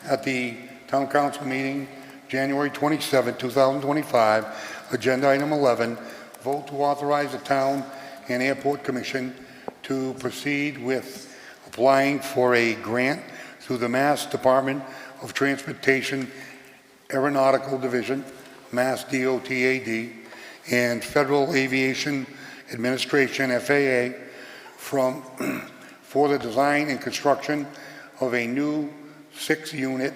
at the town council meeting January 27, 2025. Agenda item 11, vote to authorize the town and airport commission to proceed with applying for a grant through the Mass Department of Transportation Aeronautical Division, Mass DOTAD, and Federal Aviation Administration, FAA, for the design and construction of a new 6-unit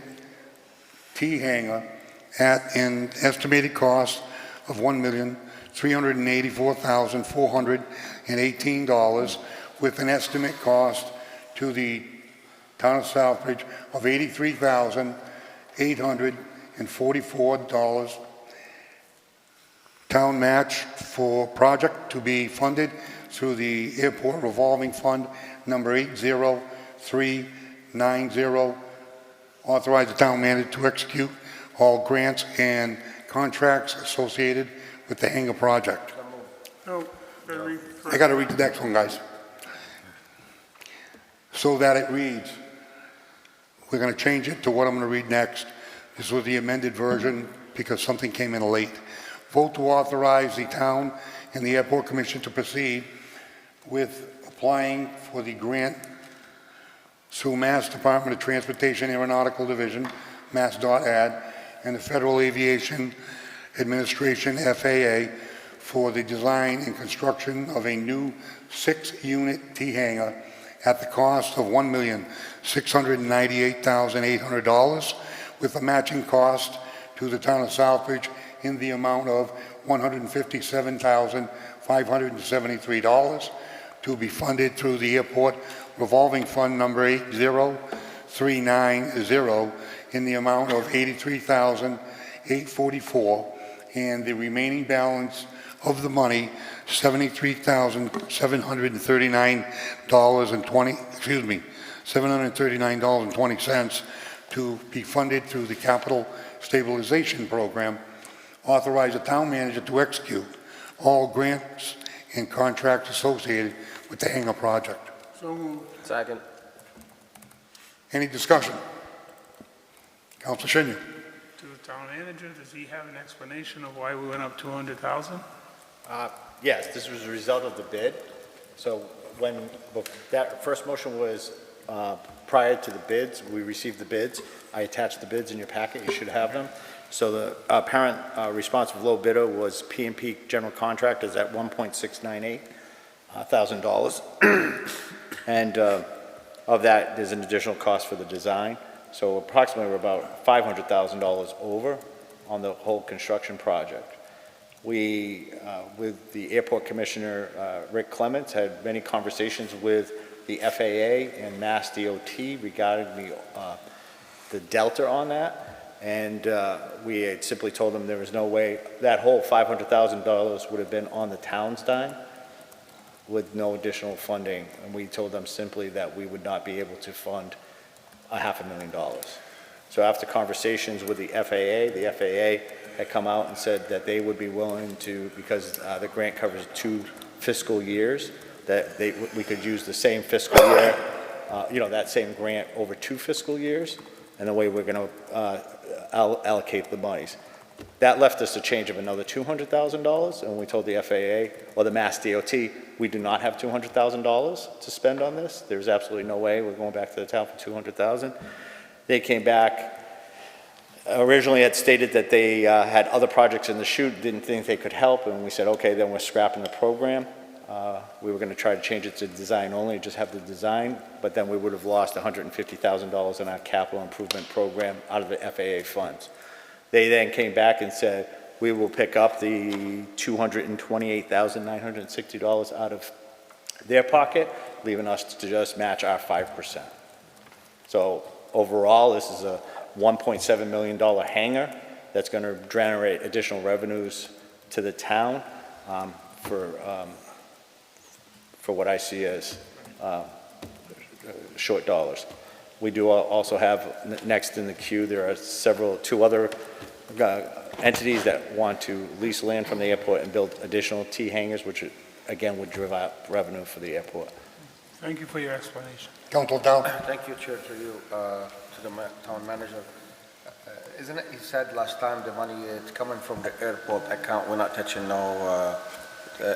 T-hangar at an estimated cost of $1,384,418, with an estimate cost to the town of Southbridge of $83,844. Town match for project to be funded through the Airport Revolving Fund number 80390. Authorize the town manager to execute all grants and contracts associated with the hangar project. No. I got to read the next one, guys. So that it reads, we're going to change it to what I'm going to read next. This was the amended version because something came in late. Vote to authorize the town and the airport commission to proceed with applying for the grant through Mass Department of Transportation Aeronautical Division, Mass.Ad, and the Federal Aviation Administration, FAA, for the design and construction of a new 6-unit T-hangar at the cost of $1,698,800, with a matching cost to the town of Southbridge in the amount of $157,573, to be funded through the airport revolving fund number 80390 in the amount of $83,844, and the remaining balance of the money, $739.20, to be funded through the capital stabilization program. Authorize the town manager to execute all grants and contracts associated with the hangar project. So moved. Second. Any discussion? Councilor Senior. To the town manager, does he have an explanation of why we went up 200,000? Yes, this was a result of the bid. So when that first motion was prior to the bids, we received the bids. I attached the bids in your packet. You should have them. So the apparent responsive low bidder was P&P General Contractors at $1.698 thousand. And of that, there's an additional cost for the design. So approximately we're about $500,000 over on the whole construction project. We, with the Airport Commissioner, Rick Clements, had many conversations with the FAA and Mass DOT regarding the delta on that. And we had simply told them there was no way, that whole $500,000 would have been on the town's dime with no additional funding. And we told them simply that we would not be able to fund $500,000. So after conversations with the FAA had come out and said that they would be willing to, because the grant covers 2 fiscal years, that we could use the same fiscal year, that same grant over 2 fiscal years, and the way we're going to allocate the monies. That left us a change of another $200,000, and we told the FAA, or the Mass DOT, we do not have $200,000 to spend on this. There's absolutely no way we're going back to the town for $200,000. They came back, originally had stated that they had other projects in the chute, didn't think they could help, and we said, okay, then we're scrapping the program. We were going to try to change it to design only, just have the design, but then we would have lost $150,000 in our capital improvement program out of the FAA funds. They then came back and said, we will pick up the $228,960 out of their pocket, leaving us to just match our 5%. So overall, this is a $1.7 million hangar that's going to generate additional revenues to the town for what I see as short dollars. We do also have next in the queue, there are 2 other entities that want to lease land from the airport and build additional T hangars, which again would drive up revenue for the airport. Thank you for your explanation. Councilor Dow. Thank you, Chair, to you, to the town manager. Isn't it, he said last time the money is coming from the airport account, we're not touching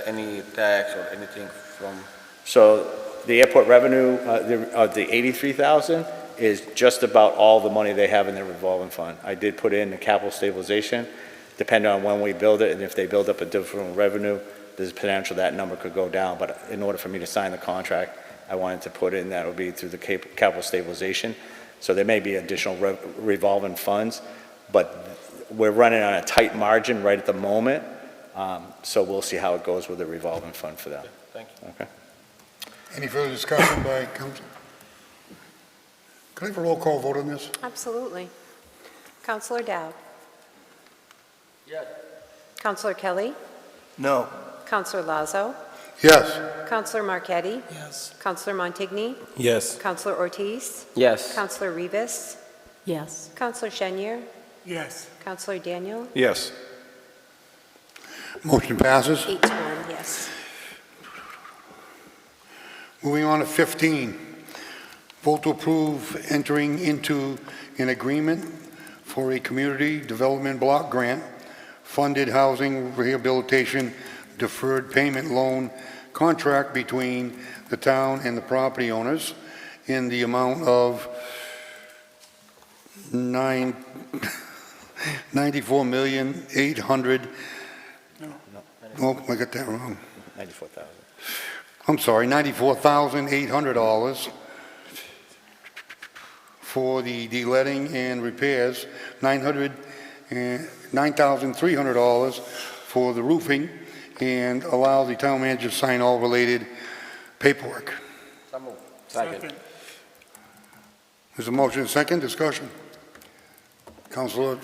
any tax or anything from... So the airport revenue, the $83,000 is just about all the money they have in their revolving fund. I did put in the capital stabilization, depending on when we build it, and if they build up a different revenue, there's potential that number could go down. But in order for me to sign the contract, I wanted to put in that it would be through the capital stabilization. So there may be additional revolving funds, but we're running on a tight margin right at the moment. So we'll see how it goes with the revolving fund for them. Thank you. Okay. Any further discussion by council? Could I have a roll call vote on this? Absolutely. Councilor Dowd. Yes. Councilor Kelly. No. Councilor Lazo. Yes. Councilor Marquetti. Yes. Councilor Montigny. Yes. Councilor Ortiz. Yes. Councilor Rivas. Yes. Councilor Shenier. Yes. Councilor Daniel. Yes. Motion passes. 8 to 1, yes. Moving on to 15. Vote to approve entering into an agreement for a community development block grant, funded housing rehabilitation deferred payment loan contract between the town and the property owners in the amount of $94,800,000. Oh, I got that wrong. 94,000. I'm sorry, $94,800 for the de-letting and repairs, $9,300 for the roofing, and allow the town manager to sign all related paperwork. So moved. Second. There's a motion and second, discussion. Councilor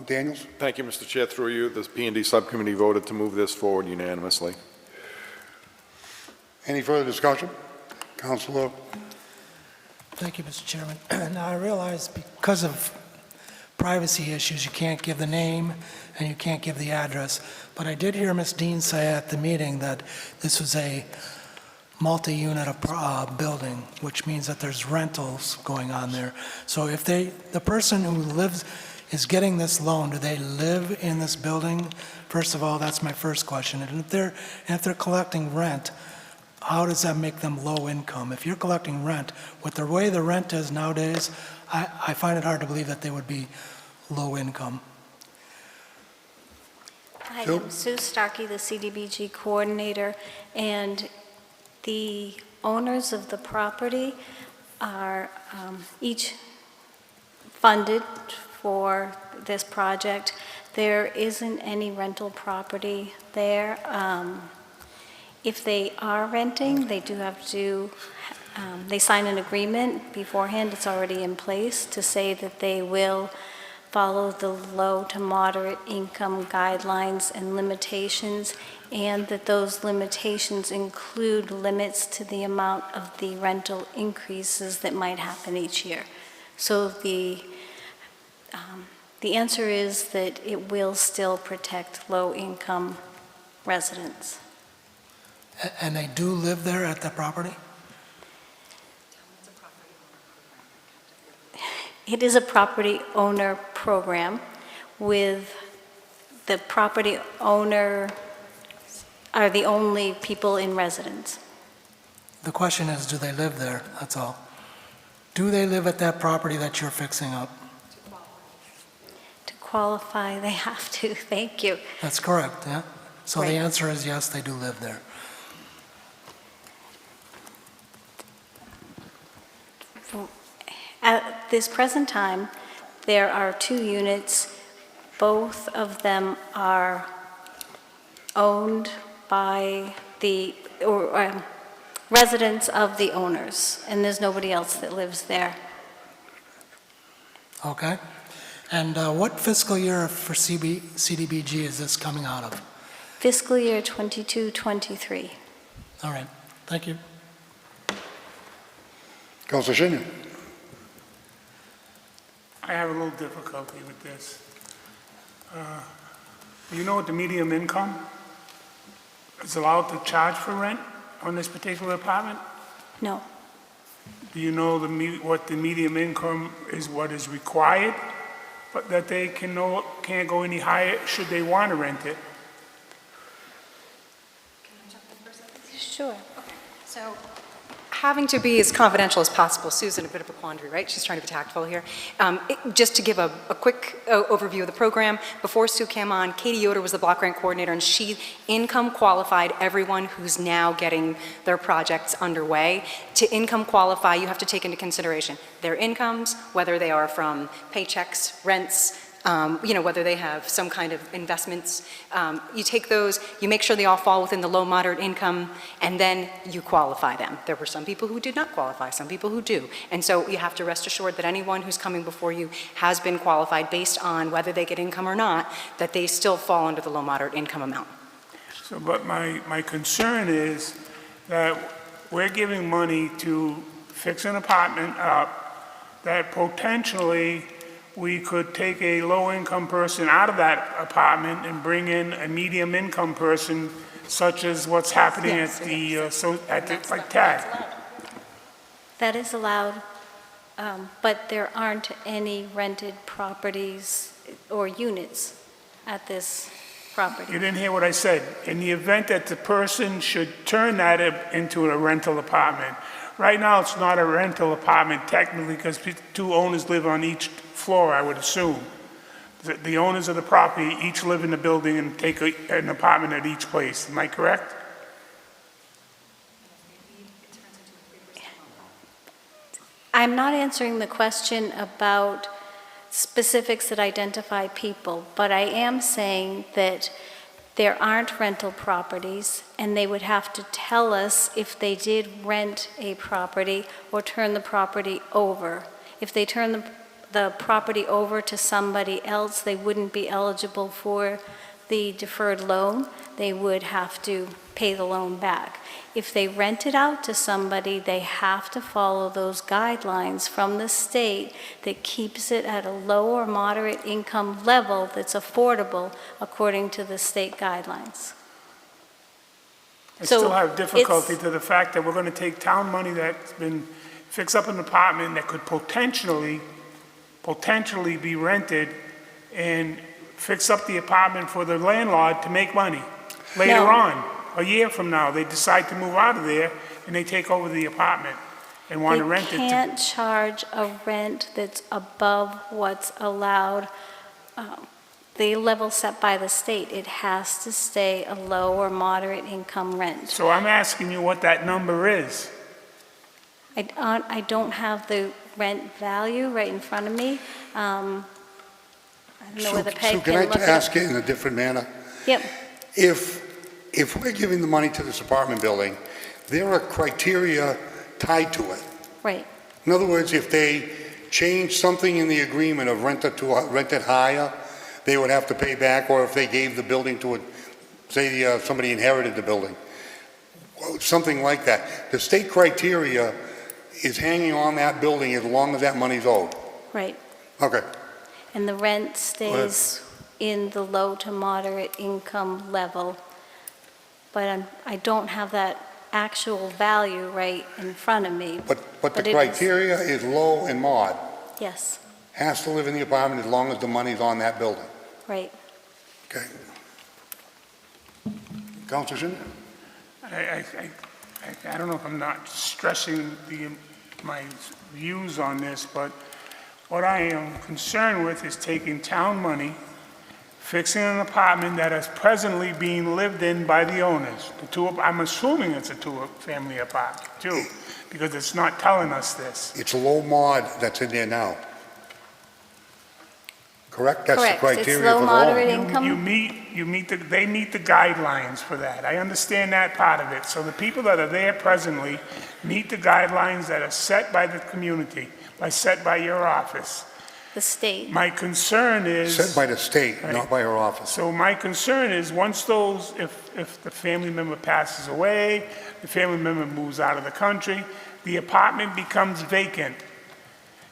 Daniels? Thank you, Mr. Chair. Through you, the P&D Subcommittee voted to move this forward unanimously. Any further discussion? Councilor? Thank you, Mr. Chairman. Now, I realize because of privacy issues, you can't give the name and you can't give the address, but I did hear Ms. Dean say at the meeting that this was a multi-unit building, which means that there's rentals going on there. So if the person who is getting this loan, do they live in this building? First of all, that's my first question. And if they're collecting rent, how does that make them low income? If you're collecting rent, with the way the rent is nowadays, I find it hard to believe that they would be low income. Hi, I'm Sue Starkey, the CDBG coordinator, and the owners of the property are each funded for this project. There isn't any rental property there. If they are renting, they do have to, they sign an agreement beforehand, it's already in place, to say that they will follow the low to moderate income guidelines and limitations, and that those limitations include limits to the amount of the rental increases that might happen each year. So the answer is that it will still protect low-income residents. And they do live there at the property? It is a property owner program with the property owner are the only people in residence. The question is, do they live there? That's all. Do they live at that property that you're fixing up? To qualify, they have to. Thank you. That's correct, yeah? So Right. the answer is yes, they do live there. At this present time, there are 2 units. Both of them are owned by the residents of the owners, and there's nobody else that lives there. Okay. And what fiscal year for CDBG is this coming out of? Fiscal year 22-23. All right, thank you. Councilor Shinnick? I have a little difficulty with this. Do you know what the medium income is allowed to charge for rent on this particular apartment? No. Do you know what the medium income is, what is required, but that they can't go any higher should they want to rent it? Sure. So, having to be as confidential as possible, Sue's in a bit of a quandary, right? She's trying to be tactful here. Just to give a quick overview of the program, before Sue came on, Katie Yoder was the block grant coordinator, and she income qualified everyone who's now getting their projects underway. To income qualify, you have to take into consideration their incomes, whether they are from paychecks, rents, whether they have some kind of investments. You take those, you make sure they all fall within the low, moderate income, and then you qualify them. There were some people who did not qualify, some people who do. And so you have to rest assured that anyone who's coming before you has been qualified based on whether they get income or not, that they still fall under the low, moderate income amount. So, but my concern is that we're giving money to fix an apartment up that potentially we could take a low-income person out of that apartment and bring in a medium-income person, such as what's happening at the TAG. That is allowed, but there aren't any rented properties or units at this property. You didn't hear what I said. In the event that the person should turn that into a rental apartment, right now it's not a rental apartment technically because 2 owners live on each floor, I would assume. The owners of the property each live in the building and take an apartment at each place. Am I correct? I'm not answering the question about specifics that identify people, but I am saying that there aren't rental properties, and they would have to tell us if they did rent a property or turn the property over. If they turn the property over to somebody else, they wouldn't be eligible for the deferred loan. They would have to pay the loan back. If they rent it out to somebody, they have to follow those guidelines from the state that keeps it at a low or moderate income level that's affordable according to the state guidelines. I So still have difficulty it's- to the fact that we're going to take town money that's been, fix up an apartment that could potentially be rented and fix up the apartment for the landlord to make money. Later No. on, a year from now, they decide to move out of there and they take over the apartment and want to rent it They to. can't charge a rent that's above what's allowed, the level set by the state. It has to stay a low or moderate income rent. So I'm asking you what that number is. I don't have the rent value right in front of me. I don't know whether Peg Sue, can can look I it ask up. it in a different manner? Yep, If we're giving the money to this apartment building, there are criteria tied to it. right. In other words, if they change something in the agreement of rented higher, they would have to pay back, or if they gave the building to, say, somebody inherited the building, something like that. The state criteria is hanging on that building as long as that money's owed. Right. Okay. And the rent stays in the low to moderate income level. But I don't have that actual value right in front of me. But the it is- criteria is low and mod. Yes, Has to live in the apartment as long as the money's on that building. right. Okay. Councilor Shin? I don't know if I'm not stressing my views on this, but what I am concerned with is taking town money, fixing an apartment that is presently being lived in by the owners. I'm assuming it's a two-family apartment too, because it's not telling us this. It's a low mod that's in there now. Correct? That's the Correct. It's criteria low, for the moderate loan. income. They meet the guidelines for that. I understand that part of it. So the people that are there presently meet the guidelines that are set by the community, set by your office. The state. My concern is... Set by the state, Right. not by our office. So my concern is, once those, if the family member passes away, the family member moves out of the country, the apartment becomes vacant.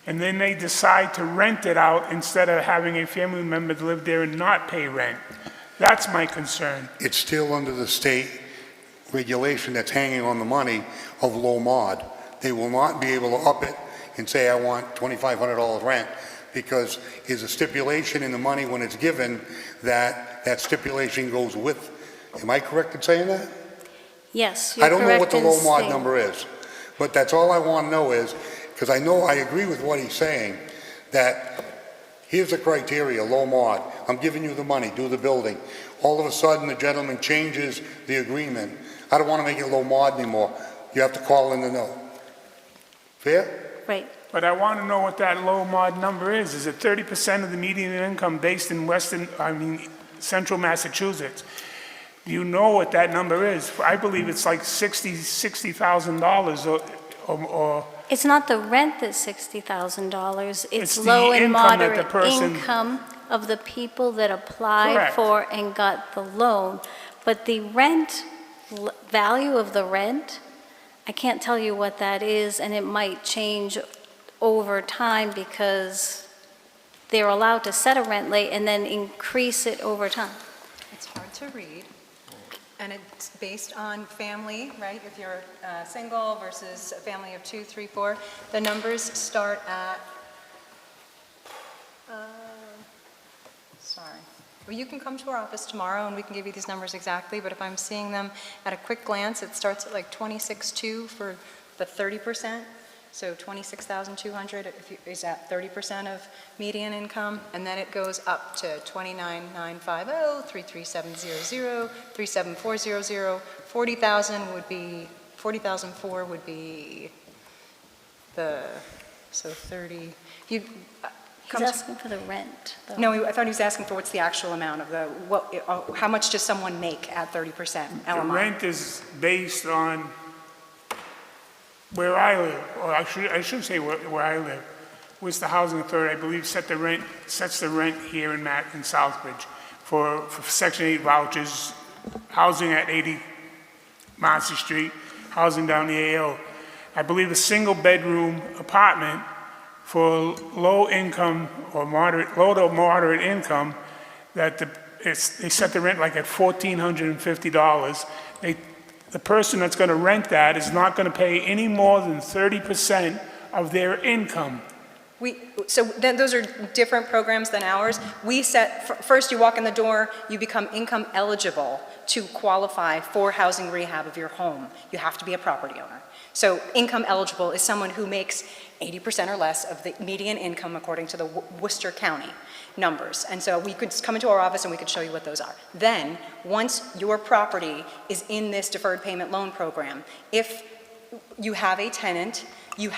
And then they decide to rent it out instead of having a family member live there and not pay rent. That's my concern. It's still under the state regulation that's hanging on the money of low mod. They will not be able to up it and say, I want $2,500 rent, because there's a stipulation in the money when it's given that that stipulation goes with. Am I correct in saying that? Yes, you're I don't know what correct the in low mod saying- number is, but that's all I want to know is, because I know I agree with what he's saying, that here's the criteria, low mod. I'm giving you the money, do the building. All of a sudden, the gentleman changes the agreement. I don't want to make it low mod anymore. You have to call in to know. Fair? Right. But I want to know what that low mod number is. Is it 30% of the median income based in central Massachusetts? Do you know what that number is? I believe it's like $60,000 or It's not the rent that's $60,000. It's It's the low and income that the moderate person- income of the people that applied Correct. for and got the loan. But the rent, value of the rent, I can't tell you what that is, and it might change over time because they're allowed to set a rent rate and then increase it over time. It's hard to read, and it's based on family, right? If you're single versus a family of 2, 3, 4, the numbers start at, sorry. Well, you can come to our office tomorrow and we can give you these numbers exactly, but if I'm seeing them at a quick glance, it starts at like 26.2 for the 30%. So 26,200 is at 30% of median income, and then it goes up to 29,950, 33700, 37400, 40,000 would be 40,004 would be the 30. He's asking for the rent, though. No, I thought he was asking for what's the actual amount of the, how much does someone make at 30% The LMI? rent is based on where I live, or I should say where I live. Worcester Housing Authority, I believe, sets the rent here in Southbridge for Section 8 vouchers, housing at 80 Marcy Street, housing down the AO. I believe a single-bedroom apartment for low income or low to moderate income, that they set the rent like at $1,450. The person that's going to rent that is not going to pay any more than 30% of their income. So then those are different programs than ours. We set, first you walk in the door, you become income eligible to qualify for housing rehab of your home. You have to be a property owner. So income eligible is someone who makes 80% or less of the median income according to the Worcester County numbers. And so we could come into our office and we could show you what those are. Then, once your property is in this deferred payment loan program, if you have a tenant, you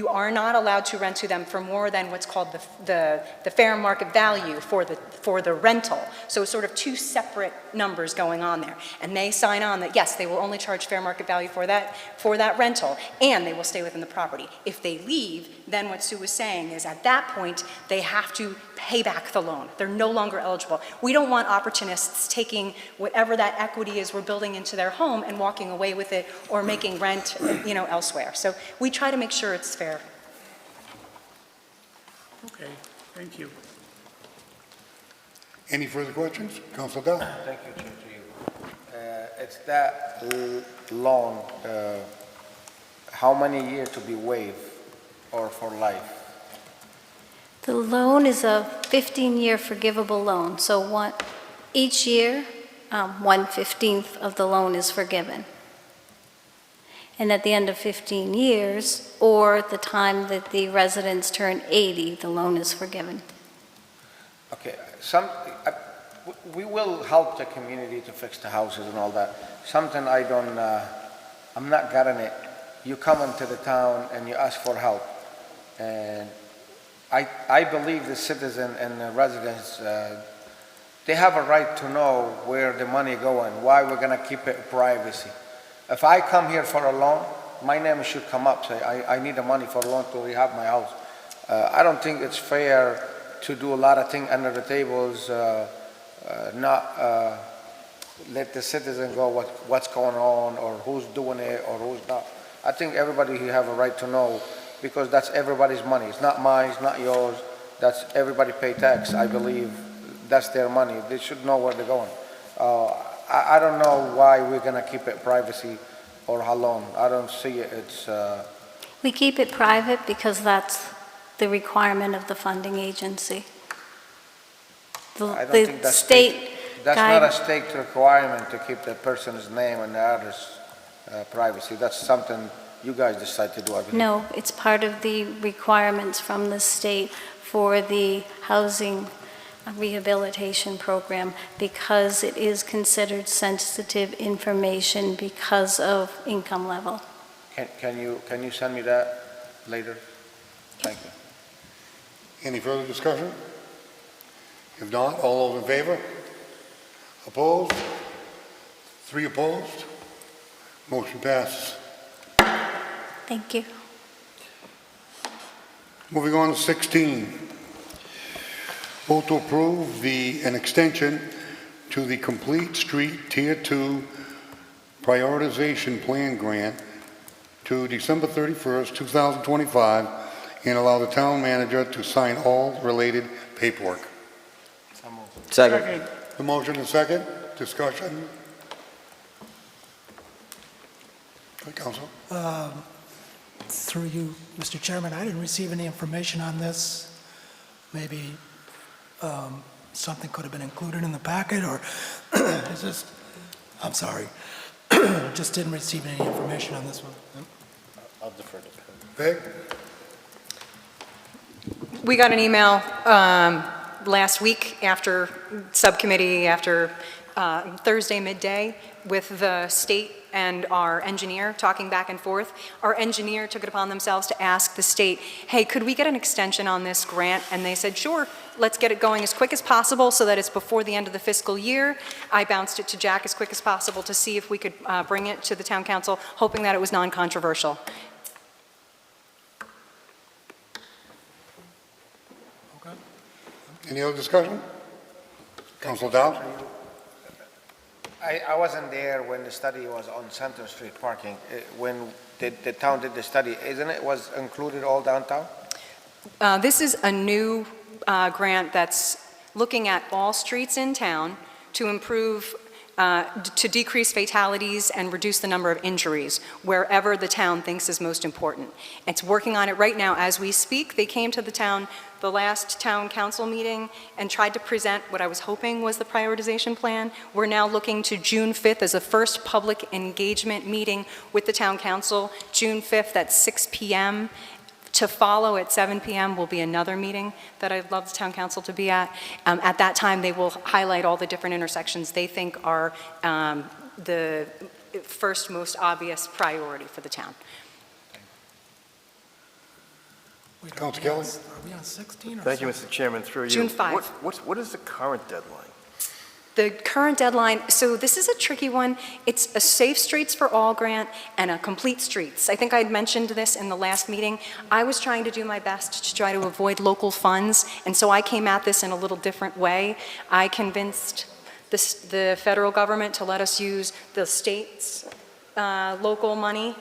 are not allowed to rent to them for more than what's called the fair market value for the rental. So it's sort of two separate numbers going on there. And they sign on that, yes, they will only charge fair market value for that rental, and they will stay within the property. If they leave, then what Sue was saying is at that point, they have to pay back the loan. They're no longer eligible. We don't want opportunists taking whatever that equity is we're building into their home and walking away with it or making rent, elsewhere. So we try to make sure it's fair. Okay, thank you. Any further questions? Councilor Dow? Thank you, Chair, to you. It's that loan, how many years to be waived or for life? The loan is a 15-year forgivable loan, so each year, 1/15 of the loan is forgiven. And at the end of 15 years, or the time that the residents turn 80, the loan is forgiven. Okay, we will help the community to fix the houses and all that. Something I'm not getting it. You come into the town and you ask for help. And I believe the citizen and the residents, they have a right to know where the money going, why we're gonna keep it privacy. If I come here for a loan, my name should come up, say, I need the money for a loan to rehab my house. I don't think it's fair to do a lot of things under the tables, not let the citizen go what's going on or who's doing it or who's not. I think everybody here have a right to know because that's everybody's money. It's not mine, it's not yours. That's everybody pay tax, I believe. That's their money. They should know where they're going. I don't know why we're going to keep it privacy or how long. I don't see it. We keep it private because that's the requirement of the funding agency. I don't think that's state that's not a state requirement to keep the person's name and the address privacy. That's something you guys decide to do, I believe. No, it's part of the requirements from the state for the housing rehabilitation program because it is considered sensitive information because of income level. Can you send me that later? Thank you. Any further discussion? If not, all those in favor? Opposed? 3 opposed? Motion passes. Thank you. Moving on to 16. Vote to approve an extension to the Complete Street Tier 2 Prioritization Plan Grant to December 31st, 2025, and allow the town manager to sign all related paperwork. Second. The motion and second. Discussion. Council. Through you, Mr. Chairman, I didn't receive any information on this. Maybe something could have been included in the packet, or is this, I'm sorry, just didn't receive any information on this one. I'll defer to Peg? We got an email last week after subcommittee, after Thursday midday with the state and our engineer talking back and forth. Our engineer took it upon themselves to ask the state, hey, could we get an extension on this grant? And they said, sure, let's get it going as quick as possible so that it's before the end of the fiscal year. I bounced it to Jack as quick as possible to see if we could bring it to the town council, hoping that it was non-controversial. Any other discussion? Council Dow? I wasn't there when the study was on Center Street parking. When the town did the study, isn't it was included all downtown? This is a new grant that's looking at all streets in town to improve, to decrease fatalities and reduce the number of injuries wherever the town thinks is most important. It's working on it right now as we speak. They came to the town, the last town council meeting, and tried to present what I was hoping was the prioritization plan. We're now looking to June 5th as a first public engagement meeting with the town council. June 5th at 6 p.m. To follow at 7 p.m. will be another meeting that I'd love the town council to be at. At that time, they will highlight all the different intersections they think are the first most obvious priority for the town. Council Kelly? Are we on 16 or Thank you, Mr. Chairman, through you. June 5. What is the current deadline? The current deadline, so this is a tricky one. It's a Safe Streets for All grant and a Complete Streets. I think I'd mentioned this in the last meeting. I was trying to do my best to try to avoid local funds, and so I came at this in a little different way. I convinced the federal government to let us use the state's local money,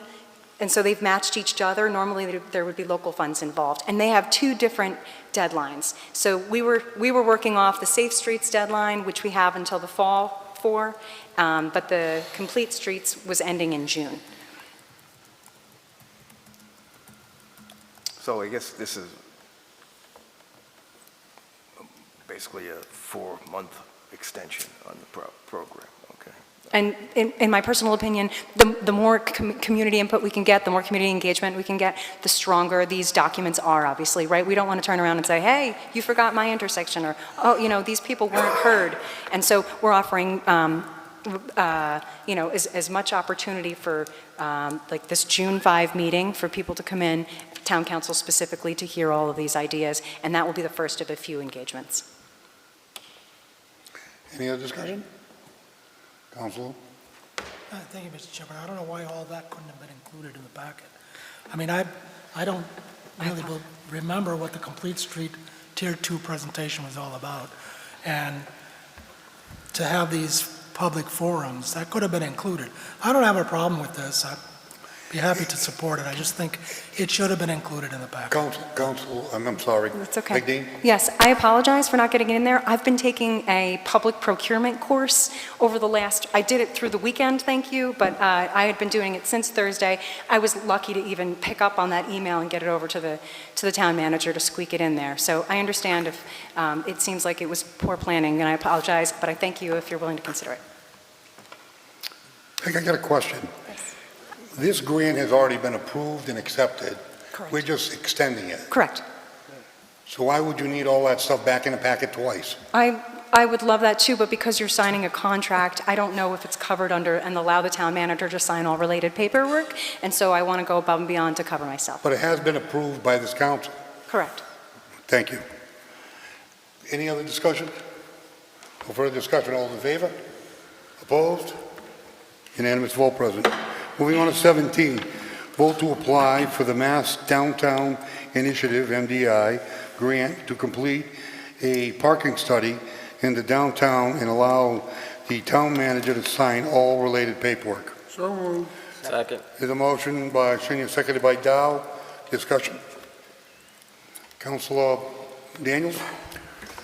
and so they've matched each other. Normally there would be local funds involved, and they have two different deadlines. So we were working off the Safe Streets deadline, which we have until the fall for, but the Complete Streets was ending in June. So I guess this is basically a 4-month extension on the program, okay? And in my personal opinion, the more community input we can get, the more community engagement we can get, the stronger these documents are, obviously, right? We don't want to turn around and say, hey, you forgot my intersection, or, oh, you know, these people weren't heard. And so we're offering, you know, as much opportunity for, like, this June 5 meeting for people to come in, town council specifically, to hear all of these ideas, and that will be the first of a few engagements. Any other discussion? Council? Thank you, Mr. Chairman. I don't know why all that couldn't have been included in the packet. I mean, I don't really remember what the Complete Street Tier 2 presentation was all about. And to have these public forums, that could have been included. I don't have a problem with this. I'd be happy to support it. I just think it should have been included in the packet. Council, I'm sorry. That's okay. McDean? Yes, I apologize for not getting it in there. I've been taking a public procurement course over the last, I did it through the weekend, thank you, but I had been doing it since Thursday. I was lucky to even pick up on that email and get it over to the town manager to squeak it in there. So I understand if it seems like it was poor planning, and I apologize, but I thank you if you're willing to consider it. I got a question. This grant has already been approved and accepted. Correct. We're just extending it. Correct. So why would you need all that stuff back in the packet twice? I would love that too, but because you're signing a contract, I don't know if it's covered under, and allow the town manager to sign all related paperwork, and so I want to go above and beyond to cover myself. But it has been approved by this council. Correct. Thank you. Any other discussion? No further discussion. All in favor? Opposed? Unanimous vote, President. Moving on to 17, vote to apply for the Mass Downtown Initiative, MDI, grant to complete a parking study in the downtown and allow the town manager to sign all related paperwork. So moved. Second. There's a motion by Senior, seconded by Dow. Discussion. Councilor Daniels?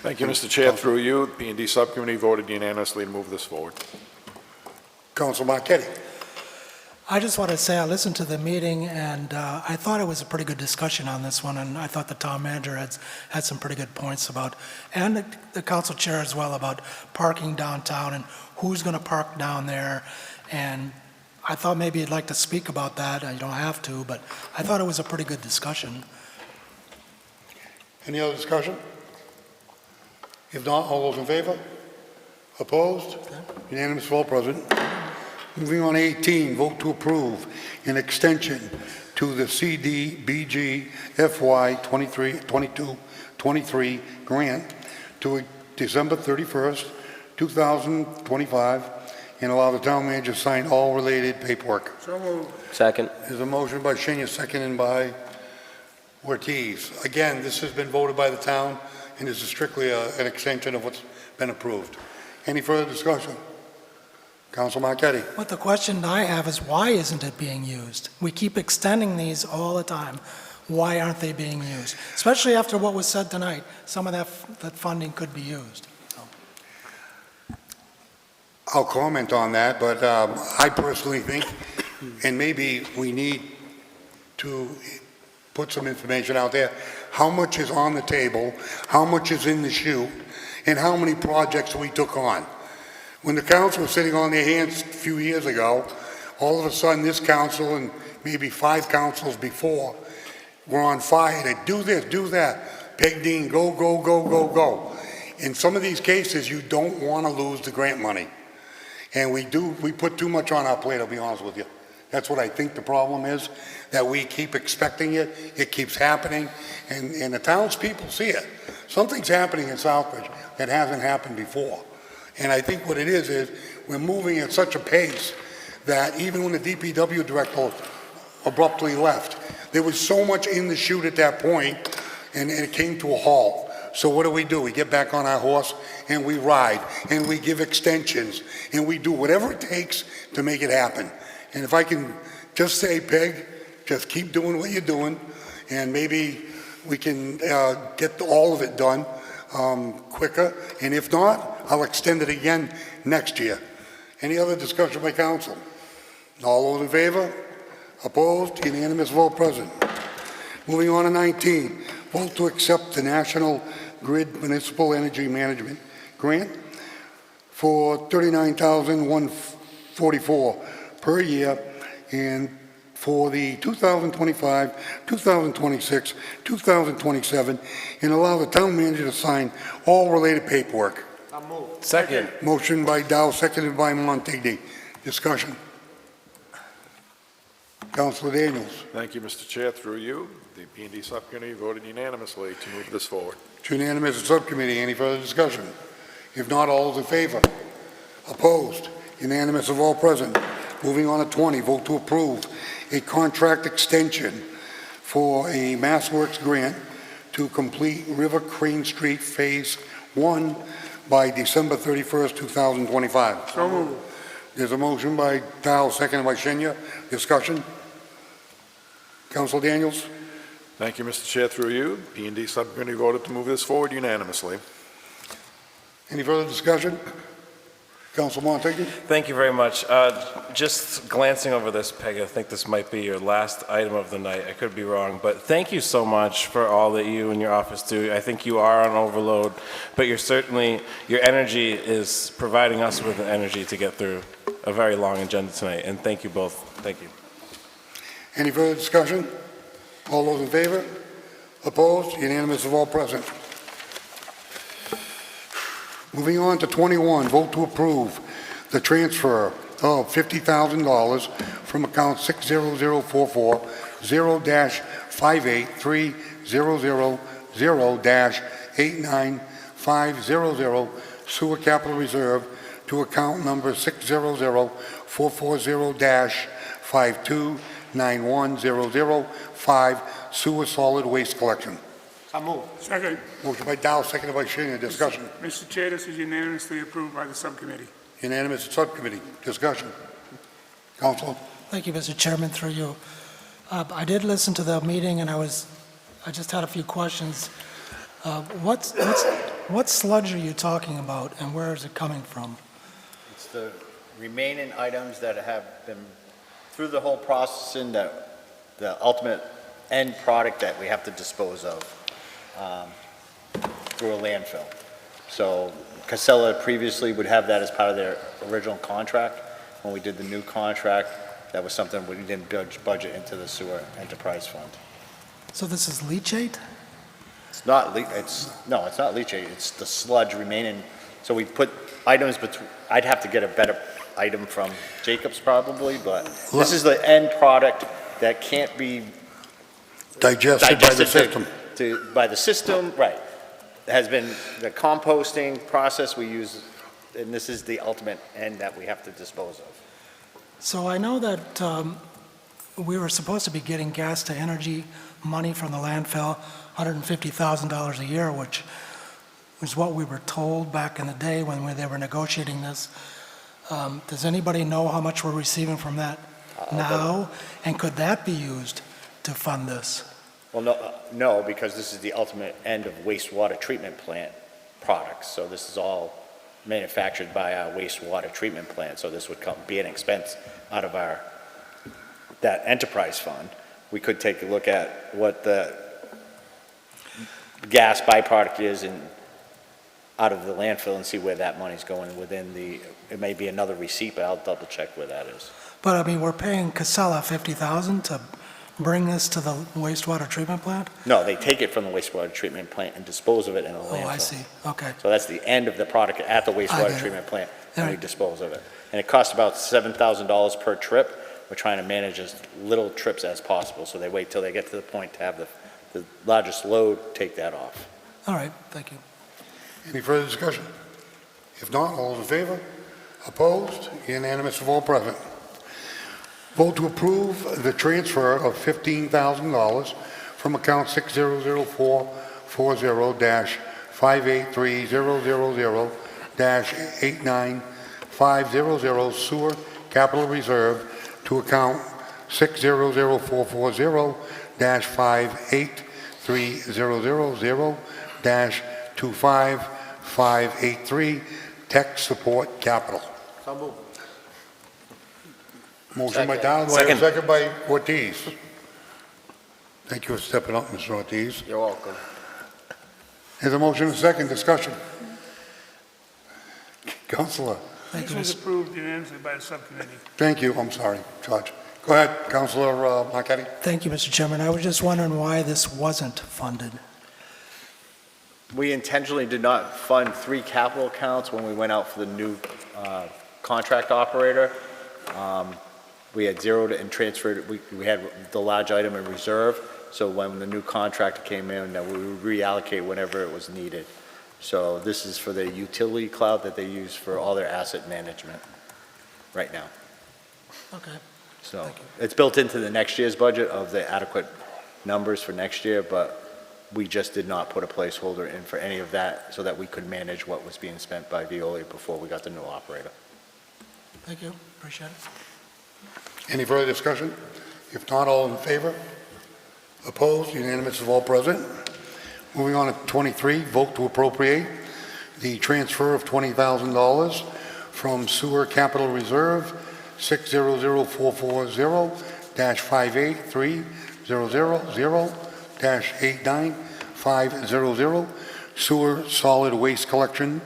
Thank you, Mr. Chair. Through you, the P&D Subcommittee voted unanimously to move this forward. Councilor Marquetti? I just want to say I listened to the meeting, and I thought it was a pretty good discussion on this one, and I thought the town manager had some pretty good points about, and the council chair as well, about parking downtown and who's going to park down there. And I thought maybe you'd like to speak about that. You don't have to, but I thought it was a pretty good discussion. Any other discussion? If not, all those in favor? Opposed? Unanimous vote, President. Moving on to 18, vote to approve an extension to the CDBG FY 22-23 grant to December 31st, 2025, and allow the town manager to sign all related paperwork. So moved. Second. There's a motion by Shinya, seconded by Ortiz. Again, this has been voted by the town, and this is strictly an extension of what's been approved. Any further discussion? Council Marquetti. What the question I have is, why isn't it being used? We keep extending these all the time. Why aren't they being used? Especially after what was said tonight, some of that funding could be used. I'll comment on that, but I personally think, and maybe we need to put some information out there, how much is on the table, how much is in the chute, and how many projects we took on. When the council was sitting on their hands a few years ago, all of a sudden this council and maybe 5 councils before were on fire to do this, do that. Peg Dean, go, go, go, go, go. In some of these cases, you don't want to lose the grant money. And we put too much on our plate, I'll be honest with you. That's what I think the problem is, that we keep expecting it, it keeps happening, and the townspeople see it. Something's happening in Southbridge that hasn't happened before. And I think what it is we're moving at such a pace that even when the DPW director abruptly left, there was so much in the chute at that point, and it came to a halt. So what do? We get back on our horse and we ride and we give extensions and we do whatever it takes to make it happen. And if I can just say, Peg, just keep doing what you're doing, and maybe we can get all of it done quicker. And if not, I'll extend it again next year. Any other discussion by council? All those in favor? Opposed? Unanimous vote, present. Moving on to 19, vote to accept the National Grid Municipal Energy Management Grant for $39,144 per year, and for the 2025, 2026, 2027, and allow the town manager to sign all related paperwork. I'll move. Second. Motion by Dow, seconded by Montague. Discussion. Councilor Daniels. Thank you, Mr. Chair. Through you, the P&D Subcommittee voted unanimously to move this forward. It's unanimous at subcommittee. Any further discussion? If not, all those in favor? Opposed? Unanimous of all present. Moving on to 20, vote to approve a contract extension for a MassWorks grant to complete River Crane Street Phase 1 by December 31st, 2025. So moved. There's a motion by Dow, seconded by Shinya. Discussion? Council Daniels? Thank you, Mr. Chair. Through you, P&D Subcommittee voted to move this forward unanimously. Any further discussion? Council Montague? Thank you very much. Just glancing over this, Peg, I think this might be your last item of the night. I could be wrong, but thank you so much for all that you and your office do. I think you are on overload, but your energy is providing us with the energy to get through a very long agenda tonight, and thank you both. Thank you. Any further discussion? All those in favor? Opposed? Unanimous of all present. Moving on to 21, vote to approve the transfer of $50,000 from account 60044 0-58300-89500 sewer capital reserve to account number 600-440-529100-5 sewer solid waste collection. I move. Second. Motion by Dow, seconded by Shinya. Discussion. Mr. Chair, this is unanimously approved by the subcommittee. Unanimous at subcommittee. Discussion. Council. Thank you, Mr. Chairman, through you. I did listen to the meeting, and I just had a few questions. What sludge are you talking about, and where is it coming from? It's the remaining items that have been through the whole processing, that the ultimate end product that we have to dispose of through a landfill. So Casella previously would have that as part of their original contract. When we did the new contract, that was something we didn't budget into the sewer enterprise fund. So this is leachate? It's not, no, it's not leachate. It's the sludge remaining So we put items between, I'd have to get a better item from Jacobs probably, but this is the end product that can't be Digested by the system. by the system, right. Has been the composting process we use, and this is the ultimate end that we have to dispose of. So I know that we were supposed to be getting gas to energy money from the landfill, $150,000 a year, which was what we were told back in the day when they were negotiating this. Does anybody know how much we're receiving from that now? And could that be used to fund this? Well, no, because this is the ultimate end of wastewater treatment plant products. So this is all manufactured by our wastewater treatment plant. So this would be an expense out of that enterprise fund. We could take a look at what the gas byproduct is out of the landfill and see where that money's going within it may be another receipt, but I'll double check where that is. But I mean, we're paying Casella $50,000 to bring this to the wastewater treatment plant? No, they take it from the wastewater treatment plant and dispose of it in a landfill. Oh, I see, okay. So that's the end of the product at the wastewater treatment plant, and we dispose of it. And it costs about $7,000 per trip. We're trying to manage as little trips as possible, so they wait till they get to the point to have the largest load take that off. All right, thank you. Any further discussion? If not, all those in favor? Opposed? Unanimous of all present. Vote to approve the transfer of $15,000 from account 60040-583000-89500 sewer capital reserve to account 600-440-58300-25583 tech support capital. So moved. Motion by Dow, do I have a second by Ortiz? Thank you for stepping up, Mr. Ortiz. You're welcome. There's a motion and a second, discussion. Councilor. This was approved unanimously by the subcommittee. Thank you, I'm sorry, Judge. Go ahead, Councilor Marquetti. Thank you, Mr. Chairman. I was just wondering why this wasn't funded. We intentionally did not fund 3 capital accounts when we went out for the new contract operator. We had zeroed and transferred, we had the large item in reserve, so when the new contractor came in, we would reallocate whenever it was needed. So this is for the utility cloud that they use for all their asset management right now. Okay. So it's built into the next year's budget of the adequate numbers for next year, but we just did not put a placeholder in for any of that so that we could manage what was being spent by Veolia before we got the new operator. Thank you, appreciate it. Any further discussion? If not, all in favor? Opposed? Unanimous of all present. Moving on to 23, vote to appropriate the transfer of $20,000 from Sewer Capital Reserve 600-440-89500 Sewer Solid Waste Collection,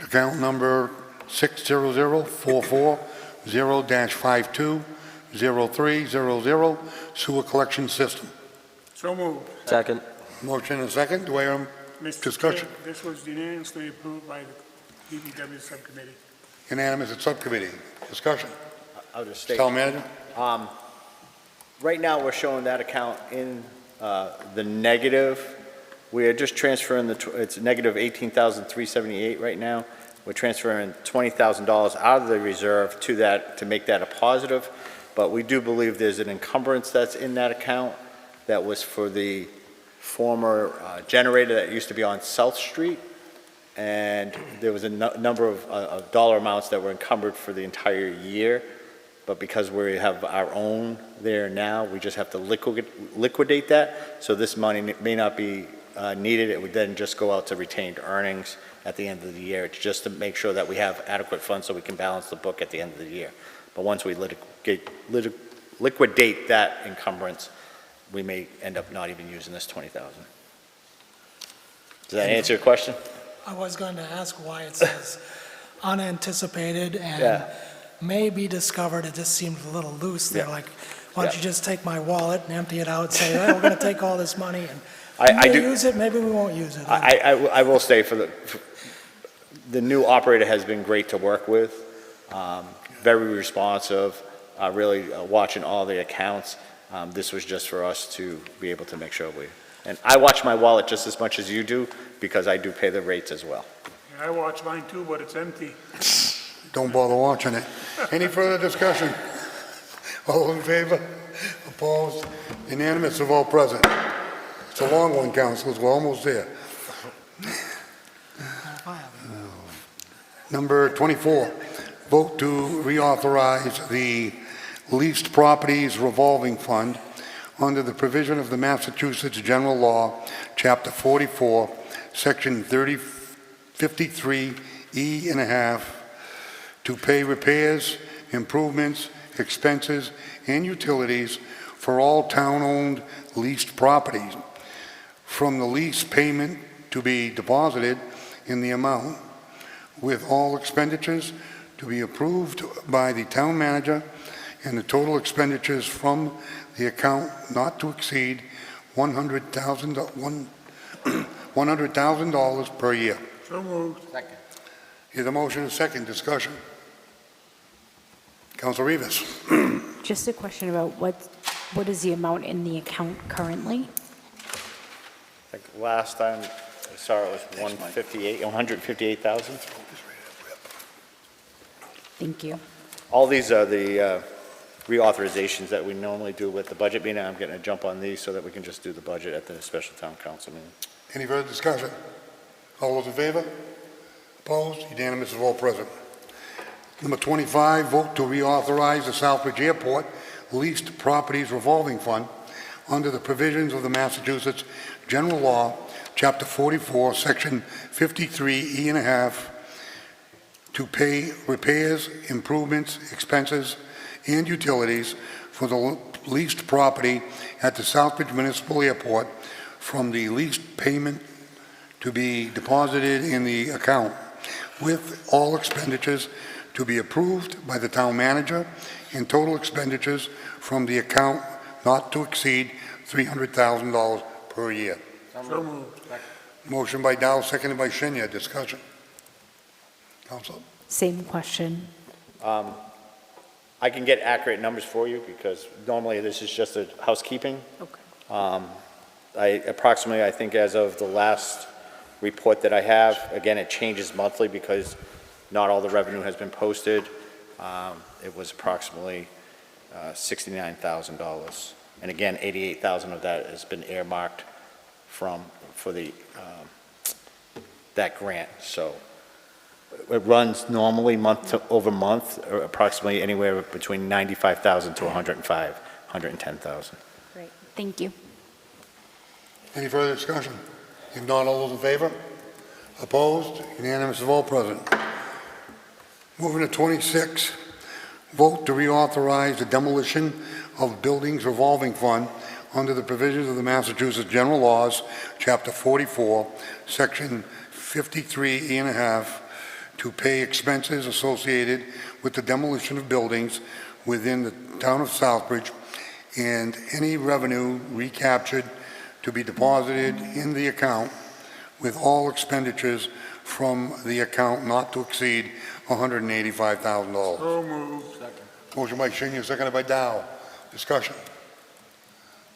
account number 600-440-520300 Sewer Collection System. So moved. Second. Motion and second. Do I have discussion? Chair, this was unanimously approved by the DPW subcommittee. Unanimous at subcommittee. Discussion. I'll just state. Town manager? Right now, we're showing that account in the negative. We are just transferring it's negative $18,378 right now. We're transferring $20,000 out of the reserve to that to make that a positive. But we do believe there's an encumbrance that's in that account that was for the former generator that used to be on South Street. And there was a number of dollar amounts that were encumbered for the entire year. But because we have our own there now, we just have to liquidate that. So this money may not be needed. It would then just go out to retained earnings at the end of the year. It's just to make sure that we have adequate funds so we can balance the book at the end of the year. But once we liquidate that encumbrance, we may end up not even using this $20,000. Does that answer your question? I was going to ask why it says unanticipated and may be discovered. It just seemed a little loose there, like, why don't you just take my wallet and empty it out and say, we're going to take all this money and use it, maybe we won't use it. I will say the new operator has been great to work with, very responsive, really watching all the accounts. This was just for us to be able to make sure and I watch my wallet just as much as you do, because I do pay the rates as well. I watch mine too, but it's empty. Don't bother watching it. Any further discussion? All in favor? Opposed? Unanimous of all present. It's a long one, councilors, we're almost there. Number 24, vote to reauthorize the leased properties revolving fund under the provision of the Massachusetts General Law, Chapter 44, Section 53E and a half, to pay repairs, improvements, expenses, and utilities for all town-owned leased properties, from the lease payment to be deposited in the amount, with all expenditures to be approved by the town manager, and the total expenditures from the account not to exceed $100,000 per year. So moved. Second. Here's a motion and a second. Discussion. Council Rivas. Just a question about what is the amount in the account currently? Like last time I saw it was 158,000. Thank you. All these are the reauthorizations that we normally do with the budget meeting. I'm getting a jump on these so that we can just do the budget at the special town council meeting. Any further discussion? All those in favor? Opposed? Unanimous of all present. Number 25, vote to reauthorize the Southbridge Airport leased properties revolving fund under the provisions of the Massachusetts General Law, Chapter 44, Section 53E and a half, to pay repairs, improvements, expenses, and utilities for the leased property at the Southbridge Municipal Airport, from the leased payment to be deposited in the account, with all expenditures to be approved by the town manager, and total expenditures from the account not to exceed $300,000 per year. So moved. Motion by Dow, seconded by Shinya. Discussion. Council. Same question. I can get accurate numbers for you because normally this is just a housekeeping. Okay. I think as of the last report that I have, again, it changes monthly because not all the revenue has been posted. It was approximately $69,000. And again, $88,000 of that has been earmarked for that grant. So it runs normally over month, or approximately anywhere between $95,000 to $110,000. Great. Thank you. Any further discussion? If not, all those in favor? Opposed? Unanimous of all present. Moving to 26, vote to reauthorize the demolition of buildings revolving fund under the provisions of the Massachusetts General Laws, Chapter 44, Section 53E and a half, to pay expenses associated with the demolition of buildings within the town of Southbridge, and any revenue recaptured to be deposited in the account, with all expenditures from the account not to exceed $185,000. So moved. Motion by Shinya, seconded by Dow. Discussion.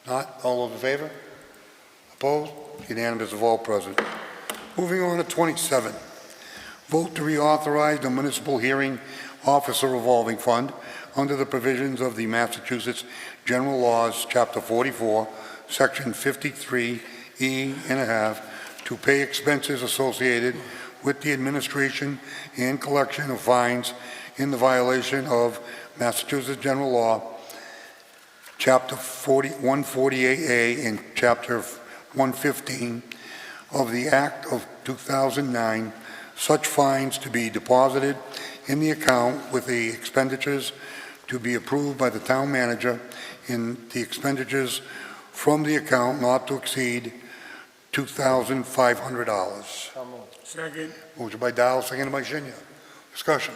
Not? All those in favor? Opposed? Unanimous of all present. Moving on to 27. Vote to reauthorize the municipal hearing officer revolving fund under the provisions of the Massachusetts General Laws, Chapter 44, Section 53E and a half, to pay expenses associated with the administration and collection of fines in the violation of Massachusetts General Law, Chapter 148A and Chapter 115 of the Act of 2009, such fines to be deposited in the account with the expenditures to be approved by the town manager, and the expenditures from the account not to exceed $2,500. Second. Motion by Dow, seconded by Shinya. Discussion.